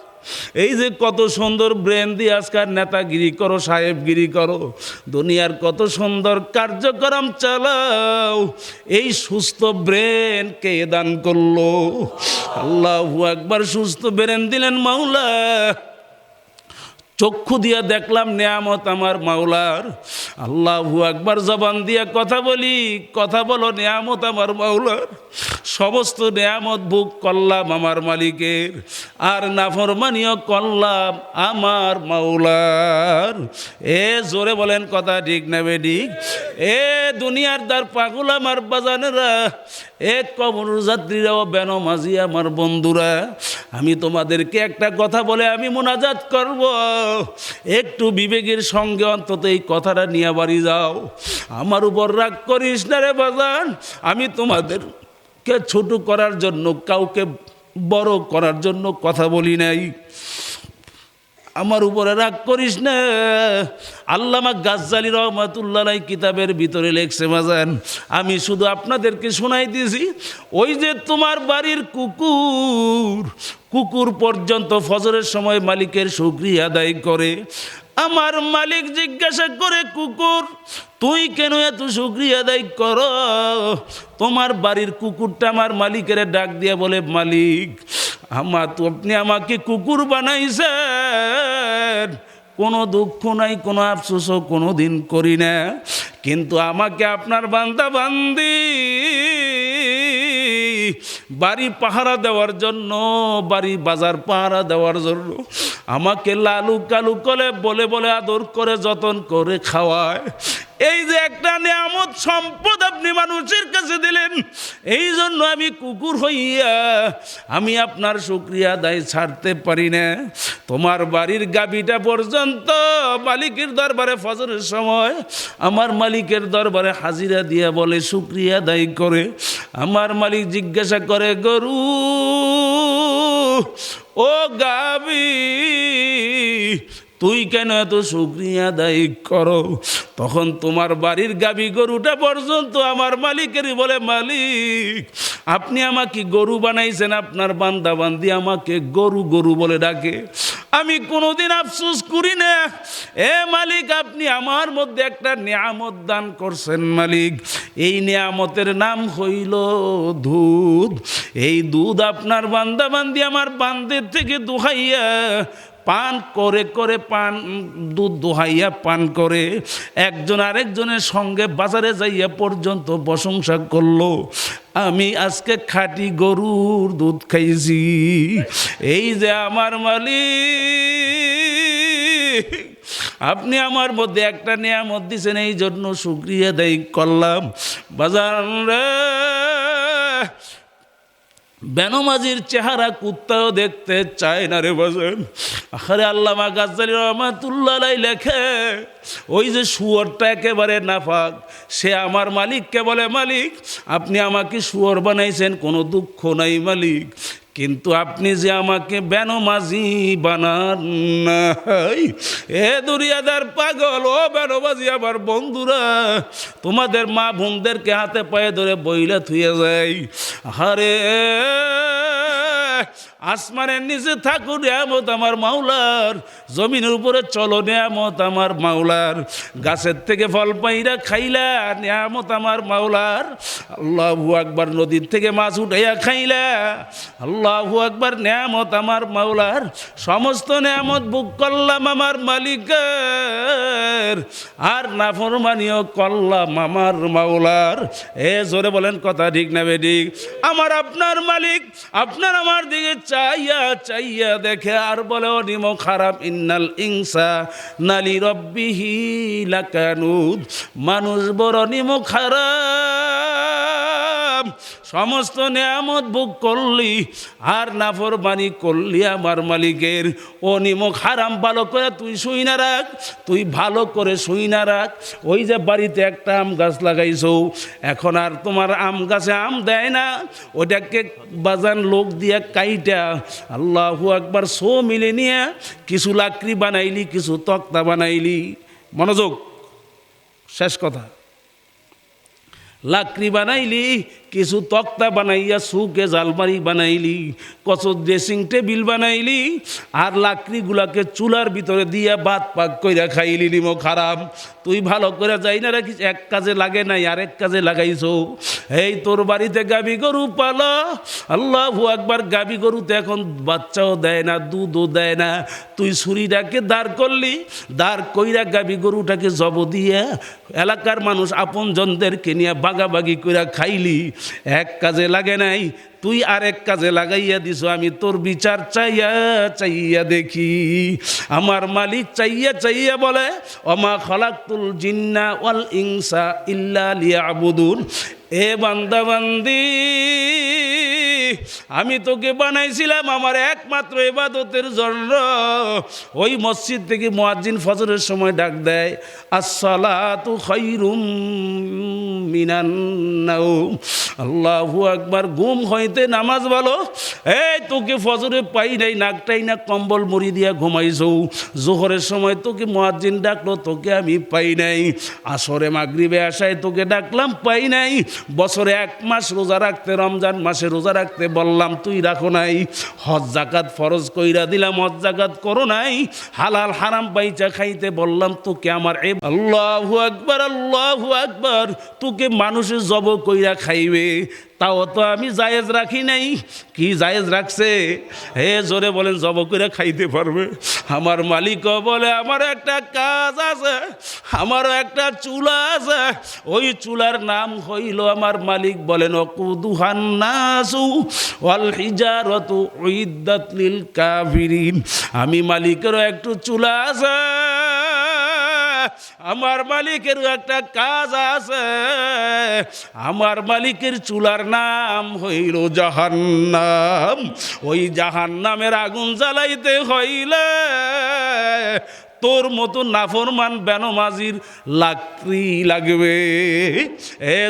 এই যে কত সুন্দর ব্রেন দিয়ে আজকাল নেতাগিরি করো, সাহেবগিরি করো, দুনিয়ার কত সুন্দর কার্যক্রম চালাও, এই সুস্থ ব্রেন কে দান করলো? আল্লাহু আকবার। সুস্থ ব্রেন দিলেন মাওলা, চক্ষু দিয়া দেখলাম নিয়ামত আমার মাওলার। আল্লাহু আকবার। জবান দিয়া কথা বলি, কথা বলো, নিয়ামত আমার মাওলার। সমস্ত নিয়ামত ভোগ করলাম আমার মালিকের, আর নাফরমানিও করলাম আমার মাওলার। এ জোরে বলেন, কথা ঠিক না বেঠিক? এ দুনিয়ার দ্বার পাগল আমার বাজানেরা, এ কবর যাত্রীরাও, বেনমাজি আমার বন্ধুরা, আমি তোমাদেরকে একটা কথা বলে আমি মোনাজাত করব। একটু বিবেকের সঙ্গে অন্তত এই কথাটা নিয়ে বাড়ি যাও। আমার উপর রাগ করিস না রে বাজান, আমি তোমাদেরকে ছোট করার জন্য, কাউকে বড় করার জন্য কথা বলি নাই। আমার উপরে রাগ করিস না। আল্লামা গাজ্জালী রহমাতুল্লাহ আলাইহি কিতাবের ভিতরে লেখছে বাজান, আমি শুধু আপনাদেরকে শোনাই দিয়েছি। ওই যে তোমার বাড়ির কুকুর পর্যন্ত ফজরের সময় মালিকের শুকরিয়া আদায় করে। আমার মালিক জিজ্ঞাসা করে, কুকুর তুই কেন এত শুকরিয়া আদায় করো? তোমার বাড়ির কুকুরটা আমার মালিকের ডাক দিয়ে বলে, মালিক আপনি আমাকে কুকুর বানাইছেন, কোনো দুঃখ নাই, কোনো আফসোসও কোনো দিন করি না, কিন্তু আমাকে আপনার বান্দা বান্দি বাড়ি পাহারা দেওয়ার জন্য, বাড়ি বাজার পাহারা দেওয়ার জন্য আমাকে লালু কালু করে বলে বলে আদর করে যতন করে খাওয়ায়। এই যে একটা নিয়ামত সম্পদ আপনি মানুষের কাছে দিলেন, এই জন্য আমি কুকুর হইয়া আমি আপনার শুকরিয়া আদায় ছাড়তে পারি না। তোমার বাড়ির গাভীটা পর্যন্ত মালিকের দরবারে ফজরের সময় আমার মালিকের দরবারে হাজিরা দিয়া বলে, শুকরিয়া আদায় করে। আমার মালিক জিজ্ঞাসা করে, গরু ও গাভী তুই কেন এত শুকরিয়া আদায় করো? তখন তোমার বাড়ির গাভী গরুটা পর্যন্ত আমার মালিকেরই বলে, মালিক আপনি আমাকে গরু বানাইছেন, আপনার বান্দা বান্দি আমাকে গরু গরু বলে ডাকে। আমি কোনোদিন আফসোস করি না। এ মালিক, আপনি আমার মধ্যে একটা নিয়ামত দান করছেন মালিক। এই নিয়ামতের নাম হইল দুধ। এই দুধ আপনার বান্দা বান্দি আমার বান্দের থেকে দুহাইয়া পান করে করে দুধ দোহাইয়া পান করে একজন আরেকজনের সঙ্গে বাজারে যাইয়া পর্যন্ত প্রশংসা করলো, আমি আজকে খাঁটি গরুর দুধ খাইছি। এই যে আমার মালিক, আপনি আমার মধ্যে একটা নিয়ামত দিয়েছেন, এই জন্য শুকরিয়া আদায় করলাম। বাজার রে, বেনমাজির চেহারা কুত্তাও দেখতে চায় না রে বাজান। আরে আল্লামা গাজ্জালী রহমাতুল্লাহ আলাইহি লেখে, ওই যে শুয়োরটা একেবারে নাপাক, সে আমার মালিককে বলে, মালিক আপনি আমাকে শুয়োর বানাইছেন, কোনো দুঃখ নাই মালিক, কিন্তু আপনি যে আমাকে বেনমাজি বানান নাই। এ দুনিয়াদার পাগল, ও বেনমাজি আমার বন্ধুরা, তোমাদের মা বোনদেরকে হাতে পায়ে ধরে বইলা থুয়ে যায়। আরে আসমানের নিচে থাকো নিয়ামত আমার মাওলার, জমিনের উপরে চলো নিয়ামত আমার মাওলার, গাছের থেকে ফল পাইরা খাইলা নিয়ামত আমার মাওলার, আল্লাহু আকবার, নদীর থেকে মাছ উঠাইয়া খাইলা, আল্লাহু আকবার, নিয়ামত আমার মাওলার, সমস্ত নিয়ামত ভোগ করলাম আমার মালিকের, আর নাফরমানিও করলাম আমার মাওলার। জোরে বলেন কথা ঠিক না বেঠিক? আমার আপনার মালিক আপনার আমার দিকে চাইয়া চাইয়া দেখে আর বলে ও নিমো খারাপ, ইন্নাল ইনসা নালি রব্বিহি লাকানুদ, মানুষ বড় নিমো খারাপ, সমস্ত নিয়ামত ভোগ করলি আর নাফরমানি করলি আমার মালিকের, ও নিমক হারাম ভালো করে তুই শুই না রাখ, তুই ভালো করে শুই না রাখ। ওই যে বাড়িতে একটা আম গাছ লাগাইছো, এখন আর তোমার আম গাছে আম দেয় না, ওটাকে বাজান লোক দিয়া কাইটা আল্লাহু আকবার সো মিলে নিয়ে কিছু লাকড়ি বানাইলি, কিছু তক্তা বানাইলি, মনোযোগ, শেষ কথা, লাকড়ি বানাইলি, কিছু তক্তা বানাইয়া সুকে জালমারি বানাইলি, কত ড্রেসিং টেবিল বানাইলি, আর লাকড়িগুলাকে চুলার ভিতরে দিয়া ভাত পাক কইরা খাইলি। নিমো খারাপ, তুই ভালো করে যাই না রাখিস, এক কাজে লাগে নাই আরেক কাজে লাগাইছো। এই তোর বাড়িতে গাবি গরু পালো, আল্লাহু আকবার, গাবি গরুতে এখন বাচ্চাও দেয় না, দুধও দেয় না, তুই ছুরিটাকে দাঁড় করলি, দাঁড় কইরা গাবি গরুটাকে জব দিয়া এলাকার মানুষ আপন জনদেরকে নিয়ে বাগাবাগি কইরা খাইলি, এক কাজে লাগে নাই, তুই আরেক কাজে লাগাইয়া দিছ। আমি তোর বিচার চাইয়া চাইয়া দেখি, আমার মালিক চাইয়া চাইয়া বলে ওমা খালাকতুল জিন্না ওয়াল ইনসা ইল্লা লিয়াবুদুন, এ বান্দা বান্দি, আমি তোকে বানাইছিলাম আমার একমাত্র ইবাদতের জন্য। ওই মসজিদ থেকে মুয়াজ্জিন ফজরের সময় ডাক দেয়, আসসালাতু খায়রুম মিনান নাওম, আল্লাহু আকবার, ঘুম হইতে নামাজ ভালো। এই তোকে ফজরে পাই নাই, নাকটাই না কম্বল মুড়ি দিয়া ঘুমাইছো, জোহরের সময় তোকে মুয়াজ্জিন ডাকলো, তোকে আমি পাই নাই, আসরে মাগরিবে আসায় তোকে ডাকলাম, পাই নাই, বছরে 1 মাস রোজা রাখতে, রমজান মাসে রোজা রাখতে বললাম, তুই রাখো নাই, হজ জাকাত ফরজ কইরা দিলাম, হজ জাকাত করো নাই, হালাল হারাম বাইচা খাইতে বললাম, তোকে আমার আল্লাহু আকবার, আল্লাহু আকবার, তোকে মানুষের জব কইরা খাইবে, তাও তো আমি জায়েজ রাখি নাই। কি জায়েজ রাখছে? হে জোরে বলেন, জব করে খাইতে পারবে? আমার মালিকও বলে আমার একটা কাজ আছে, আমারও একটা চুলা আছে, ওই চুলার নাম হইল, আমার মালিক বলেন ওয়াকুদুহান নাসু ওয়াল হিজারাতু উইদ্দাত লিল কাফিরিন, আমি মালিকেরও একটু চুলা আছে, আমার মালিকের একটা কাজ আছে, আমার মালিকের চুলার নাম হইল জাহান্নাম। ওই জাহান্নামের আগুন জ্বালাইতে হইলে তোর মতো নাফরমান বেনমাজির লাকড়ি লাগবে।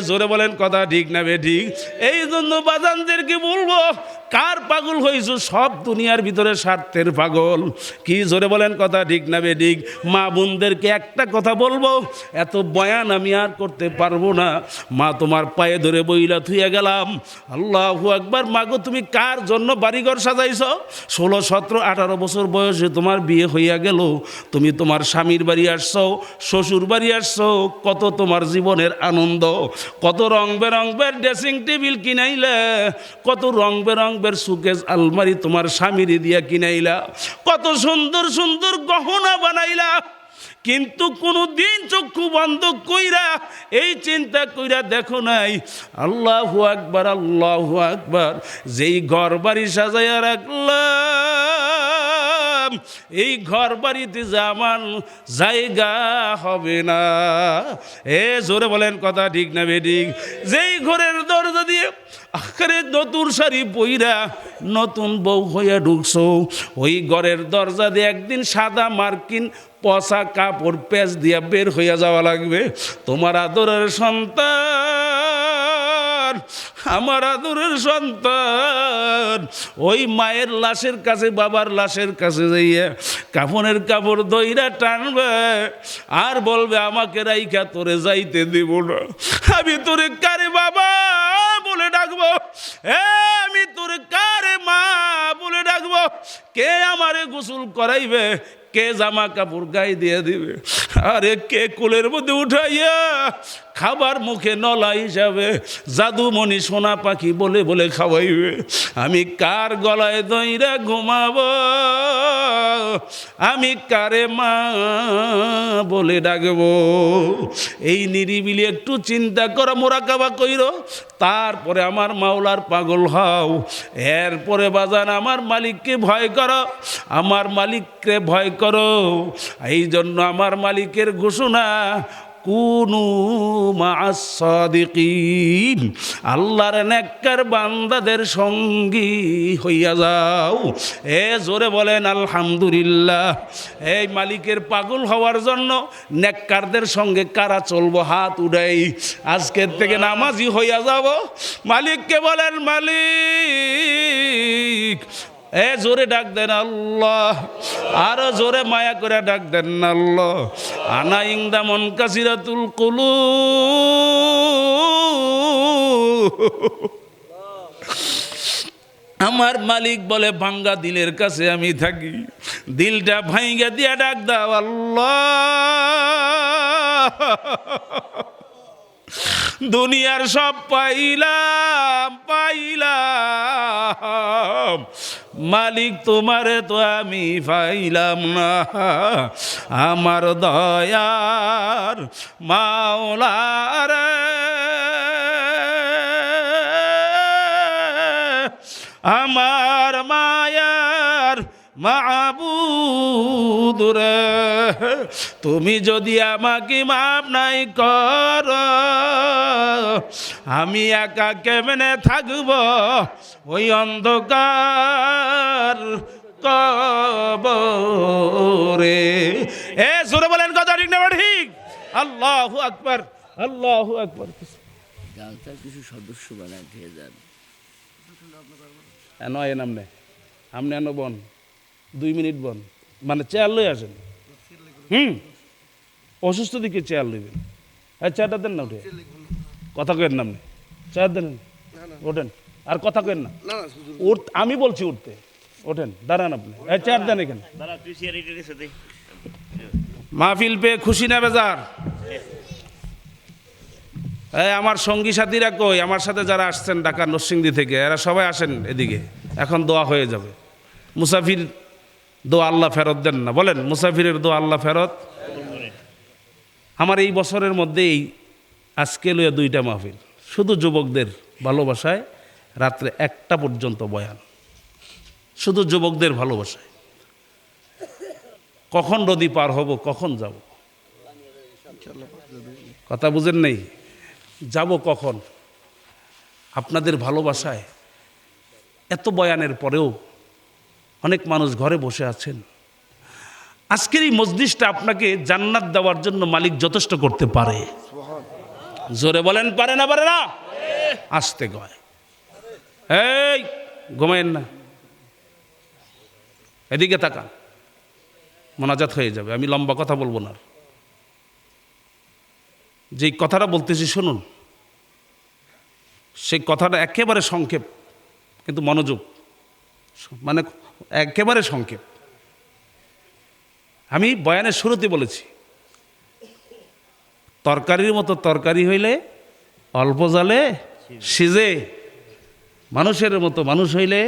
জোরে বলেন কথা ঠিক না বেঠিক? এই জন্য বাজানদেরকে বলবো, কার পাগল হইছো? সব দুনিয়ার ভিতরে স্বার্থের পাগল। কি জোরে বলেন কথা ঠিক না বেঠিক? মা বোনদেরকে একটা কথা বলবো, এত বয়ান আমি আর করতে পারবো না, মা তোমার পায়ে ধরে বইলা থুইয়া গেলাম, আল্লাহু আকবার। মাগো তুমি কার জন্য বাড়িঘর সাজাইছো? 16, 17, 18 বছর বয়সে তোমার বিয়ে হইয়া গেল, তুমি তোমার স্বামীর বাড়ি আসছো, শ্বশুর বাড়ি আসছো, কত তোমার জীবনের আনন্দ, কত রং বেরঙের ড্রেসিং টেবিল কিনাইলা, কত রং বেরঙের সুকেস আলমারি তোমার স্বামীর দিয়া কিনাইলা, কত সুন্দর সুন্দর গহনা বানাইলা, কিন্তু কোনো দিন চক্ষু বন্ধ কইরা এই চিন্তা কইরা দেখো নাই, আল্লাহু আকবার, আল্লাহু আকবার, যেই ঘর বাড়ি সাজাইয়া রাখলাম, এই ঘর বাড়িতে যে আমার জায়গা হবে না। জোরে বলেন কথা ঠিক না বেঠিক? যেই ঘরের দরজা দিয়ে আখেরে নতুন শাড়ি পইরা নতুন বউ হইয়া ঢুকছো, ওই ঘরের দরজা দিয়ে একদিন সাদা মার্কিন পচা কাপড় পেঁচ দিয়া বের হইয়া যাওয়া লাগবে। তোমার আদরের সন্তান, আমার আদরের সন্তান ওই মায়ের লাশের কাছে, বাবার লাশের কাছে যাইয়া কাফনের কাপড় দইরা টানবে আর বলবে, আমাকে রাইখা তোরে যাইতে দেব না, আমি তোরে কারে বাবা বলে ডাকবো, আমি তোরে কারে মা বলে বলে ডাকবো, কে আমারে গোসল করাইবে, কে জামা কাপড় গায়ে দিয়ে দিবে, আরে কে কোলের মধ্যে উঠাইয়া খাবার মুখে নলা হিসাবে জাদুমণি সোনা পাখি বলে বলে খাওয়াইবে, আমি কার গলায় দইরা ঘুমাবো, আমি কারে মা বলে ডাকবো। এই নিরিবিলি একটু চিন্তা করো, মোরাকাবা কইরো, তারপরে আমার মাওলার পাগল হও। এরপরে বাজান আমার মালিককে ভয় করো, আমার মালিককে ভয় করো। এই জন্য আমার মালিকের ঘোষণা, কুনু মা'আস সাদিকিন, আল্লাহর নেককার বান্দাদের সঙ্গী হইয়া যাও। এ জোরে বলেন আলহামদুলিল্লাহ। এই মালিকের পাগল হওয়ার জন্য নেককারদের সঙ্গে কারা চলবো, হাত উঠাই। আজকের থেকে নামাজি হইয়া যাব। মালিককে বলেন, মালিক, এ জোরে ডাক দেন আল্লাহ, আরো জোরে মায়া করে ডাক দেন আল্লাহ। আনা ইংদা মন কাসিরাতুল কুলুব, আমার মালিক বলে ভাঙ্গা দিলের কাছে আমি থাকি। দিলটা ভাঙ্গা দিয়া ডাক দাও আল্লাহ। দুনিয়ার সব পাইলাম পাইলাম, মালিক তোমারে তো আমি পাইলাম না। আমার দয়ার মাওলার, আমার মায়ার মাবুদ রে, তুমি যদি আমাকে মাপ নাই কর, আমি একা কেমনে থাকব ওই অন্ধকার কবরে। এ জোরে বলেন কথা ঠিক না ঠিক? আল্লাহু আকবার, আল্লাহু আকবার। জালসার কিছু সদস্য বানায় দিয়ে যান। নয় নাম নেই, আপনি এনো বন 2 মিনিট বন, মানে চেয়ার লই আসেন। অসুস্থ দিকে চেয়ার লইবেন। হ্যাঁ, চেয়ারটা দেন না, উঠে কথা কেন নাম নেই, চেয়ার দেন, ওঠেন, আর কথা কেন না, আমি বলছি উঠতে, ওঠেন, দাঁড়ান আপনি। হ্যাঁ, চেয়ার দেন এখানে। মাহফিল পেয়ে খুশি না বেজার? আমার সঙ্গী সাথীরা কই, আমার সাথে যারা আসছেন ঢাকা নরসিংদী থেকে, এরা সবাই আসেন এদিকে, এখন দোয়া হয়ে যাবে। মুসাফির দোয়া আল্লাহ ফেরত দেন না, বলেন মুসাফিরের দোয়া আল্লাহ ফেরত। আমার এই বছরের মধ্যেই আজকে লইয়া 2টা মাহফিল, শুধু যুবকদের ভালোবাসায়, রাত্রে 1টা পর্যন্ত বয়ান, শুধু যুবকদের ভালোবাসায়। কখন নদী পার হব, কখন যাব, কথা বুঝেন নেই, যাব কখন? আপনাদের ভালোবাসায় এত বয়ানের পরেও অনেক মানুষ ঘরে বসে আছেন। আজকের এই মজলিসটা আপনাকে জান্নাত দেওয়ার জন্য মালিক যথেষ্ট করতে পারে। জোরে বলেন পারে না পারে না? আসতে গয়, এই ঘুমায়েন না, এদিকে তাকান, মোনাজাত হয়ে যাবে। আমি লম্বা কথা বলবো না, যেই কথাটা বলতেছি শুনুন, সেই কথাটা একেবারে সংক্ষেপ, কিন্তু মনোযোগ, মানে একেবারে সংক্ষেপ। আমি বয়ানের শুরুতে বলেছি, তরকারির মতো তরকারি হইলে অল্প জালে সিজে, মানুষের মতো মানুষ হইলে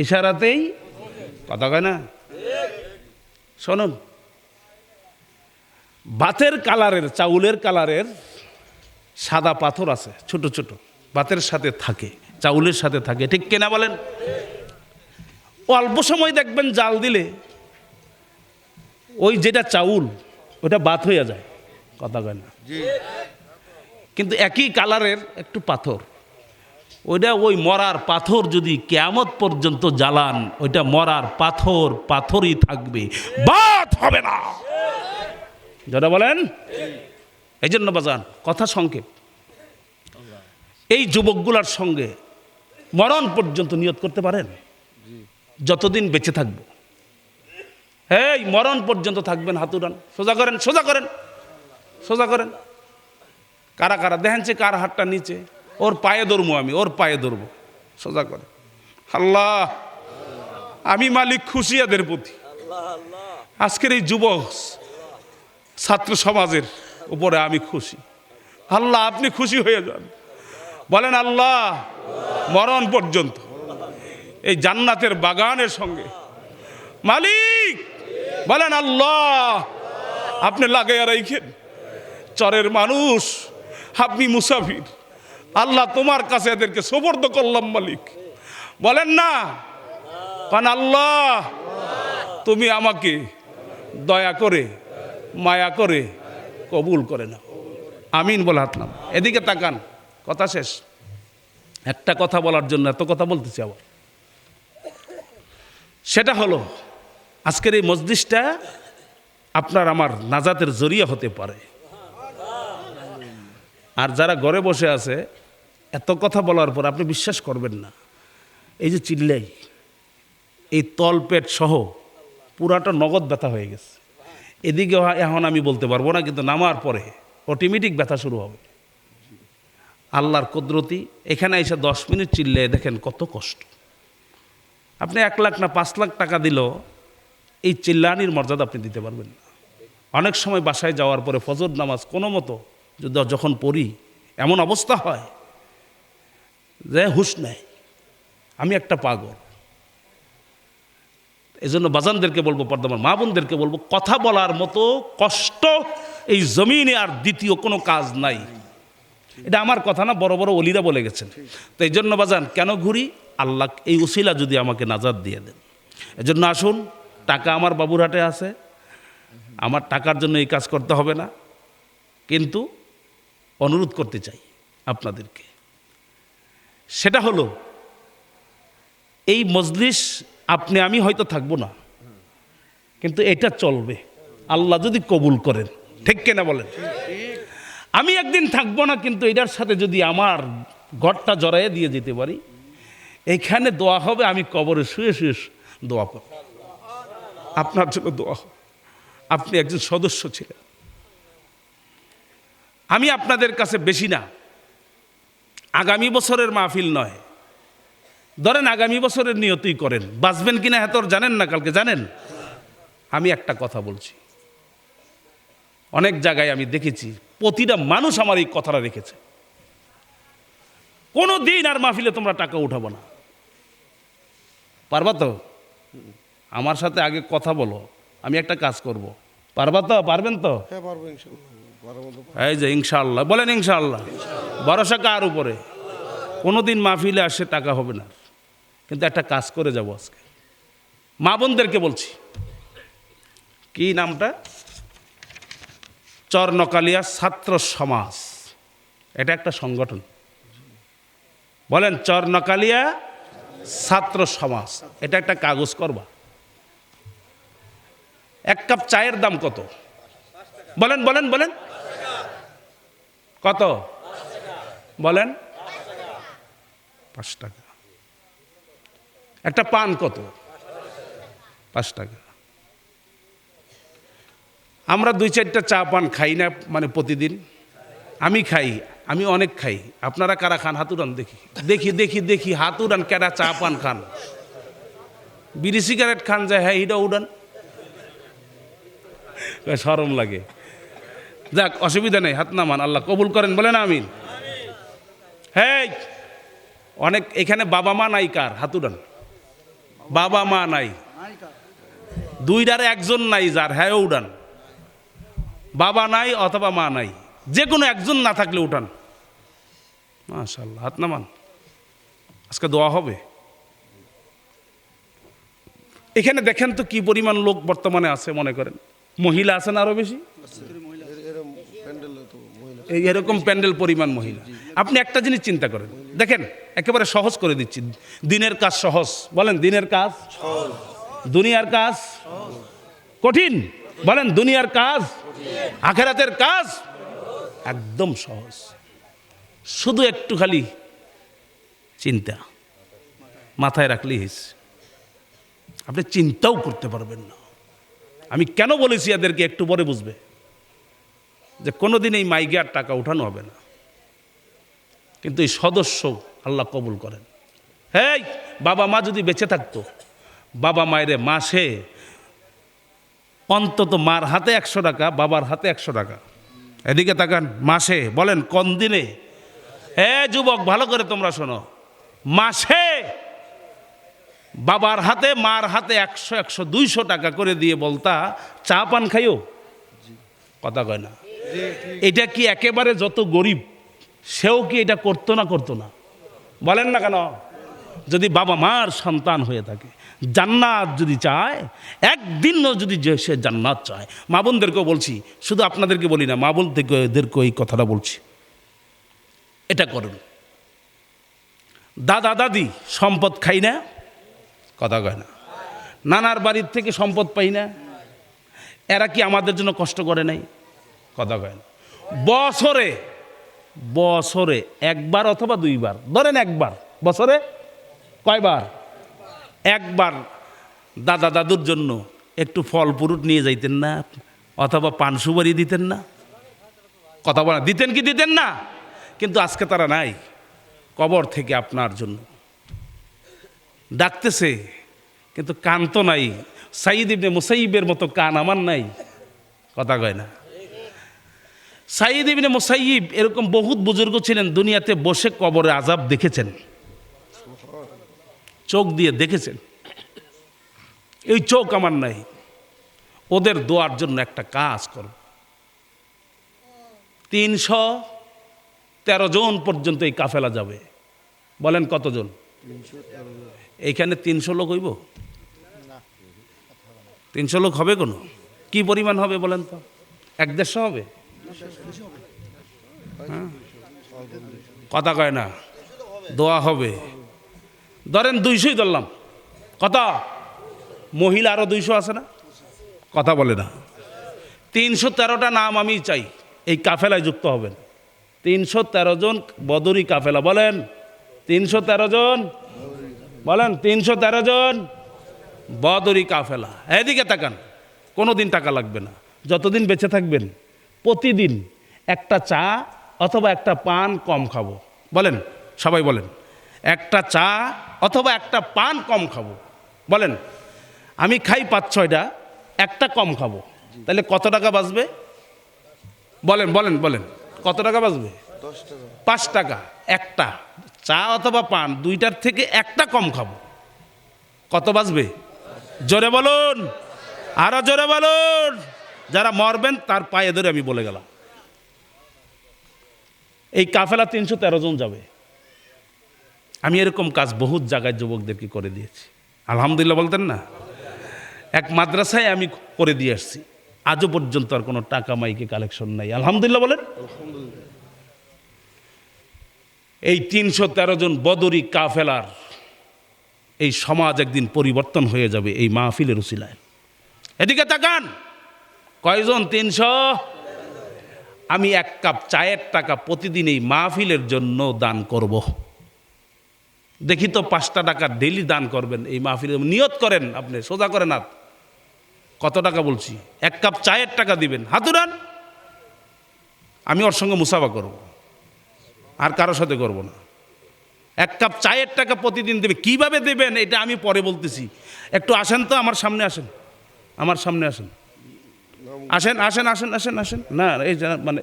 ইশারাতেই কথা কয় না। শুনুন, ভাতের কালারের, চাউলের কালারের সাদা পাথর আছে, ছোট ছোট, ভাতের সাথে থাকে, চাউলের সাথে থাকে, ঠিক কিনা বলেন? অল্প সময় দেখবেন জাল দিলে ওই যেটা চাউল ওটা ভাত হয়ে যায়, কথা কয় না। কিন্তু একই কালারের একটু পাথর, ওইটা ওই মরার পাথর যদি কিয়ামত পর্যন্ত জ্বালান, ওইটা মরার পাথর পাথরই থাকবে, ভাত হবে না। যারা বলেন, এই জন্য বাজান কথা সংক্ষেপ। এই যুবকগুলার সঙ্গে মরণ পর্যন্ত নিয়ত করতে পারেন, যতদিন বেঁচে থাকবো, এই মরণ পর্যন্ত থাকবেন। হাত উঠান, সোজা করেন, সোজা করেন, সোজা করেন। কারা কারা দেখেন যে কার হাতটা নিচে, ওর পায়ে ধরবো, আমি ওর পায়ে ধরবো, সোজা করে। আল্লাহ আমি মালিক খুশি এদের প্রতি। আজকের এই যুবক ছাত্র সমাজের উপরে আমি খুশি। আল্লাহ আপনি খুশি হয়ে যান, বলেন আল্লাহ মরণ পর্যন্ত এই জান্নাতের বাগানের সঙ্গে মালিক, বলেন আল্লাহ আপনি লাগাইয়া রাখেন। চরের মানুষ, আপনি মুসাফির, আল্লাহ তোমার কাছে এদেরকে সোপর্দ করলাম মালিক, বলেন না কারণ আল্লাহ তুমি আমাকে দয়া করে মায়া করে কবুল করে নাও, আমিন বলে হাত নাম। এদিকে তাকান, কথা শেষ। একটা কথা বলার জন্য এত কথা বলতেছি আবার, সেটা হলো আজকের এই মজলিসটা আপনার আমার নাজাতের জরিয়া হতে পারে। আর যারা ঘরে বসে আছে এত কথা বলার পর আপনি বিশ্বাস করবেন না, এই যে চিল্লাই, এই তলপেট সহ পুরাটা নগদ ব্যথা হয়ে গেছে। এদিকে এখন আমি বলতে পারবো না, কিন্তু নামার পরে অটোমেটিক ব্যথা শুরু হবে। আল্লাহর কুদরতি। এখানে এসে 10 মিনিট চিল্লে দেখেন কত কষ্ট। আপনি 1 লাখ না 5 লাখ টাকা দিলেও এই চিল্লানির মর্যাদা আপনি দিতে পারবেন না। অনেক সময় বাসায় যাওয়ার পরে ফজর নামাজ কোনো মতো যখন পড়ি, এমন অবস্থা হয় যে হুঁশ নেয়, আমি একটা পাগল। এই জন্য বাজানদেরকে বলবো, পর্দামান মা বোনদেরকে বলবো, কথা বলার মতো কষ্ট এই জমিনে আর দ্বিতীয় কোনো কাজ নাই। এটা আমার কথা না, বড় বড় ওলিরা বলে গেছেন। তো এই জন্য বাজান কেন ঘুরি, আল্লাহ এই উসিলা যদি আমাকে নাজাত দিয়ে দেন। এজন্য আসুন, টাকা আমার বাবুরহাটে আছে, আমার টাকার জন্য এই কাজ করতে হবে না, কিন্তু অনুরোধ করতে চাই আপনাদেরকে, সেটা হলো এই মজলিস আপনি আমি হয়তো থাকবো না, কিন্তু এটা চলবে আল্লাহ যদি কবুল করেন, ঠিক কিনা বলেন? আমি একদিন থাকবো না, কিন্তু এটার সাথে যদি আমার ঘরটা জড়াইয়ে দিয়ে যেতে পারি, এইখানে দোয়া হবে, আমি কবরে শুয়ে শুয়ে দোয়া পাবো, আপনার জন্য দোয়া হবে। আপনি একজন সদস্য ছিলেন। আমি আপনাদের কাছে বেশি না, আগামী বছরের মাহফিল নয়, ধরেন আগামী বছরের নিয়তই করেন, বাঁচবেন কিনা এত জানেন না, কালকে জানেন। আমি একটা কথা বলছি, অনেক জায়গায় আমি দেখেছি প্রতিটা মানুষ আমার এই কথাটা রেখেছে, কোনো দিন আর মাহফিলে তোমরা টাকা উঠাবো না। পারবা তো? আমার সাথে আগে কথা বলো, আমি একটা কাজ করব। পারবা তো? পারবেন তো? এই যে ইনশাআল্লাহ বলেন, ইনশাআল্লাহ। ভরসা কার উপরে? কোনো দিন মাহফিলে আসে টাকা হবে না, কিন্তু একটা কাজ করে যাব আজকে। মা বোনদেরকে বলছি, কি নামটা? চরনকালিয়া ছাত্র সমাজ, এটা একটা সংগঠন। বলেন চরনকালিয়া ছাত্র সমাজ, এটা একটা কাগজ করবা। 1 কাপ চায়ের দাম কত? বলেন বলেন বলেন, কত বলেন? 5 টাকা। একটা পান কত? 5 টাকা। আমরা 2-4টা চা পান খাই না মানে প্রতিদিন? আমি খাই, আমি অনেক খাই। আপনারা কারা খান? হাত উড়ান দেখি, দেখি দেখি দেখি, হাত উড়ান। কারা চা পান খান? বিড়ি সিগারেট খান যায়? হ্যাঁ, এটা উড়ান। শরম লাগে। যাক, অসুবিধা নেই, হাত নামান, আল্লাহ কবুল করেন, বলেন আমিন। হ্যাঁ, অনেক এখানে বাবা মা নাই কার? হাত উড়ান। বাবা মা নাই, 2টারে 1জন নাই যার, হ্যাঁ উড়ান। বাবা নাই অথবা মা নাই, যে কোনো একজন না থাকলে উঠান। মাশাআল্লাহ, হাত নামান। আজকে দোয়া হবে। এখানে দেখেন তো কি পরিমাণ লোক বর্তমানে আছে, মনে করেন মহিলা আছেন আরো বেশি, এরকম প্যান্ডেল পরিমাণ মহিলা। আপনি একটা জিনিস চিন্তা করেন, দেখেন একেবারে সহজ করে দিচ্ছি। দিনের কাজ সহজ, বলেন দিনের কাজ সহজ। দুনিয়ার কাজ কঠিন, বলেন দুনিয়ার কাজ, আখিরাতের কাজ একদম সহজ। শুধু একটু খালি চিন্তা মাথায় রাখলেই হয়েছে, আপনি চিন্তাও করতে পারবেন না। আমি কেন বলেছি এদেরকে একটু পরে বুঝবে, যে কোনোদিন এই মাইকে আর টাকা উঠানো হবে না, কিন্তু এই সদস্য আল্লাহ কবুল করেন। হ্যাঁ, বাবা মা যদি বেঁচে থাকতো, বাবা মায়েরে মাসে অন্তত মার হাতে 100 টাকা, বাবার হাতে 100 টাকা, এদিকে তাকান, মাসে বলেন কোন দিনে? যুবক ভালো করে তোমরা শোনো, মাসে বাবার হাতে মার হাতে 100 100 200 টাকা করে দিয়ে বলতা চা পান খাইও, কথা কয় না? এটা কি একেবারে যত গরিব সেও কি এটা করতো না? করতো না? বলেন না কেন? যদি বাবা মার সন্তান হয়ে থাকে, জান্নাত যদি চায়, একদিনও যদি সে জান্নাত চায়, মা বোনদেরকেও বলছি, শুধু আপনাদেরকে বলি না, মা বোনদেরকেও এই কথাটা বলছি, এটা করুন। দাদা দাদি সম্পদ খাই না, কথা কয় না? নানার বাড়ির থেকে সম্পদ পাই না, এরা কি আমাদের জন্য কষ্ট করে নাই, কথা কয় না? বছরে বছরে একবার অথবা 2 বার, ধরেন একবার বছরে, কয়বার? একবার দাদা দাদুর জন্য একটু ফল ফুরুট নিয়ে যাইতেন না, অথবা পান সুপারি দিতেন না, কথা বলা, দিতেন কি দিতেন না? কিন্তু আজকে তারা নাই, কবর থেকে আপনার জন্য ডাকতেছে, কিন্তু কান তো নাই। সাইদ ইবনে মুসাইয়িবের মতো কান আমার নাই, কথা কয় না? সাইদ ইবনে মুসাইয়িব এরকম বহুত বুজুর্গ ছিলেন, দুনিয়াতে বসে কবরে আযাব দেখেছেন, চোখ দিয়ে দেখেছেন। এই চোখ আমার নাই। ওদের দোয়ার জন্য একটা কাজ করো, 313 জন পর্যন্ত এই কাফেলা যাবে। বলেন কতজন? এইখানে 300 লোক হইব? 300 লোক হবে? কোনো কি পরিমাণ হবে বলেন তো? 150 হবে? কথা কয় না? দোয়া হবে। ধরেন 200ই ধরলাম, কথা, মহিলা আরো 200 আছে না, কথা বলে না? 313টা নাম আমি চাই এই কাফেলায় যুক্ত হবেন। 313 জন বদরি কাফেলা, বলেন 313 জন, বলেন 313 জন বদরি কাফেলা। এদিকে তাকান, কোনোদিন টাকা লাগবে না, যতদিন বেঁচে থাকবেন প্রতিদিন একটা চা অথবা একটা পান কম খাবো। বলেন সবাই, বলেন একটা চা অথবা একটা পান কম খাবো। বলেন আমি খাই 5-6টা, একটা কম খাবো, তাহলে কত টাকা বাঁচবে? বলেন বলেন বলেন, কত টাকা বাঁচবে? 5 টাকা। একটা চা অথবা পান, 2টার থেকে একটা কম খাবো, কত বাঁচবে? জোরে বলুন, আরো জোরে বলুন। যারা মরবেন তার পায়ে ধরে আমি বলে গেলাম, এই কাফেলা 313 জন যাবে। আমি এরকম কাজ বহুত জায়গায় যুবকদেরকে করে দিয়েছি, আলহামদুলিল্লাহ বলতেন না? এক মাদ্রাসায় আমি করে দিয়ে আসছি, আজও পর্যন্ত আর কোনো টাকা মাইকে কালেকশন নাই, আলহামদুলিল্লাহ বলেন। এই 313 জন বদরি কাফেলার এই সমাজ একদিন পরিবর্তন হয়ে যাবে এই মাহফিলের উসিলায়। এদিকে তাকান, কয়জন? 300। আমি 1 কাপ চায়ের টাকা প্রতিদিন এই মাহফিলের জন্য দান করব। দেখি তো 5টা টাকা ডেলি দান করবেন এই মাহফিলে, নিয়ত করেন, আপনি সোজা করেন হাত। কত টাকা বলছি? 1 কাপ চায়ের টাকা দিবেন, হাত উঠান। আমি ওর সঙ্গে মুসাফা করব, আর কারোর সাথে করব না। 1 কাপ চায়ের টাকা প্রতিদিন দেবে। কিভাবে দেবেন এটা আমি পরে বলতেছি, একটু আসেন তো আমার সামনে, আসেন আমার সামনে, আসেন আসেন আসেন আসেন আসেন আসেন। না এই মানে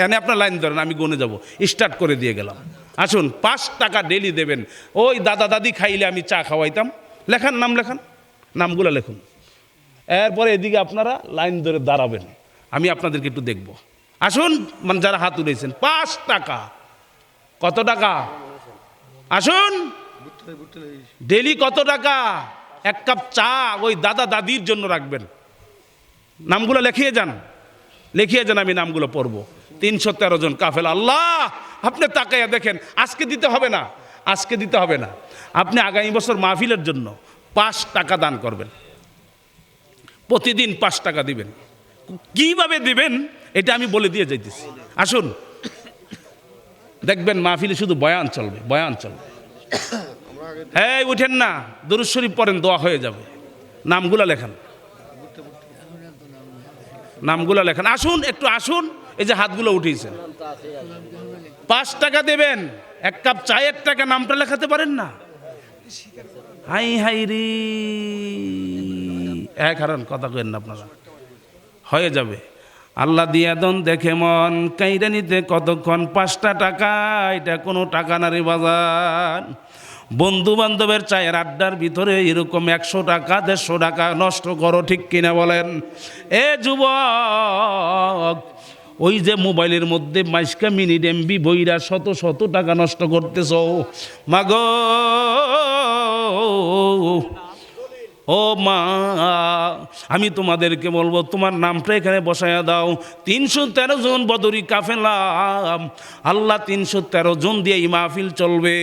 এনে আপনার লাইন ধরেন, আমি গনে যাব, স্টার্ট করে দিয়ে গেলাম। আসুন, 5 টাকা ডেলি দেবেন। ওই দাদা দাদি খাইলে আমি চা খাওয়াইতাম, লেখান, নাম লেখান, নামগুলো লেখুন। এরপরে এদিকে আপনারা লাইন ধরে দাঁড়াবেন, আমি আপনাদেরকে একটু দেখব। আসুন, মানে যারা হাত তুলেছেন, 5 টাকা। কত টাকা? আসুন, ডেলি কত টাকা? 1 কাপ চা ওই দাদা দাদির জন্য রাখবেন। নামগুলো লিখিয়ে যান, লিখিয়ে যান, আমি নামগুলো পড়বো। 313 জন কাফেলা। আল্লাহ, আপনি তাকাইয়া দেখেন, আজকে দিতে হবে না, আজকে দিতে হবে না, আপনি আগামী বছর মাহফিলের জন্য 5 টাকা দান করবেন, প্রতিদিন 5 টাকা দিবেন। কিভাবে দিবেন এটা আমি বলে দিয়ে যাইতেছি। আসুন, দেখবেন মাহফিলে শুধু বয়ান চলবে, বয়ান চলবে। হ্যাঁ, উঠেন না, দুরূদ শরীফ পড়েন, দোয়া হয়ে যাবে। নামগুলা লেখান, নামগুলা লেখান। আসুন, একটু আসুন, এই যে হাতগুলো উঠিয়েছেন। 5 টাকা দেবেন, 1 কাপ চায়ের টাকা, নামটা লেখাতে পারেন না? হাই হাই রে এক হারান কথা কেন না আপনারা হয়ে যাবে আল্লাহ দিয়া দন দেখে মন কাইরা নিতে কতক্ষণ 5টা টাকা এটা কোনো টাকা না রে বাজার বন্ধু বান্ধবের চায়ের আড্ডার ভিতরে এরকম 100 টাকা 150 টাকা নষ্ট করো ঠিক কিনা বলেন এ যুবক ওই যে মোবাইলের মধ্যে মাইস্কা মিনিট এমবি বইরা শত শত টাকা নষ্ট করতেছ মাগো ও মা আমি তোমাদেরকে বলবো তোমার নামটা এখানে বসায়া দাও 313 জন বদরি কাফেলা আল্লাহ 313 জন দিয়ে এই মাহফিল চলবে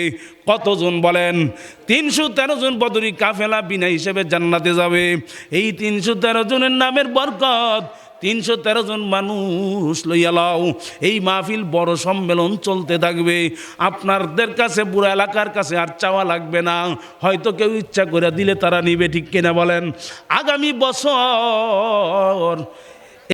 কতজন বলেন 313 জন বদরি কাফেলা বিনা হিসেবে জান্নাতে যাবে এই 313 জনের নামের বরকত 313 জন মানুষ লইয়া লাও এই মাহফিল বড় সম্মেলন চলতে থাকবে আপনাদের কাছে পুরো এলাকার কাছে আর চাওয়া লাগবে না হয়তো কেউ ইচ্ছা করে দিলে তারা নিবে ঠিক কিনা বলেন আগামী বছর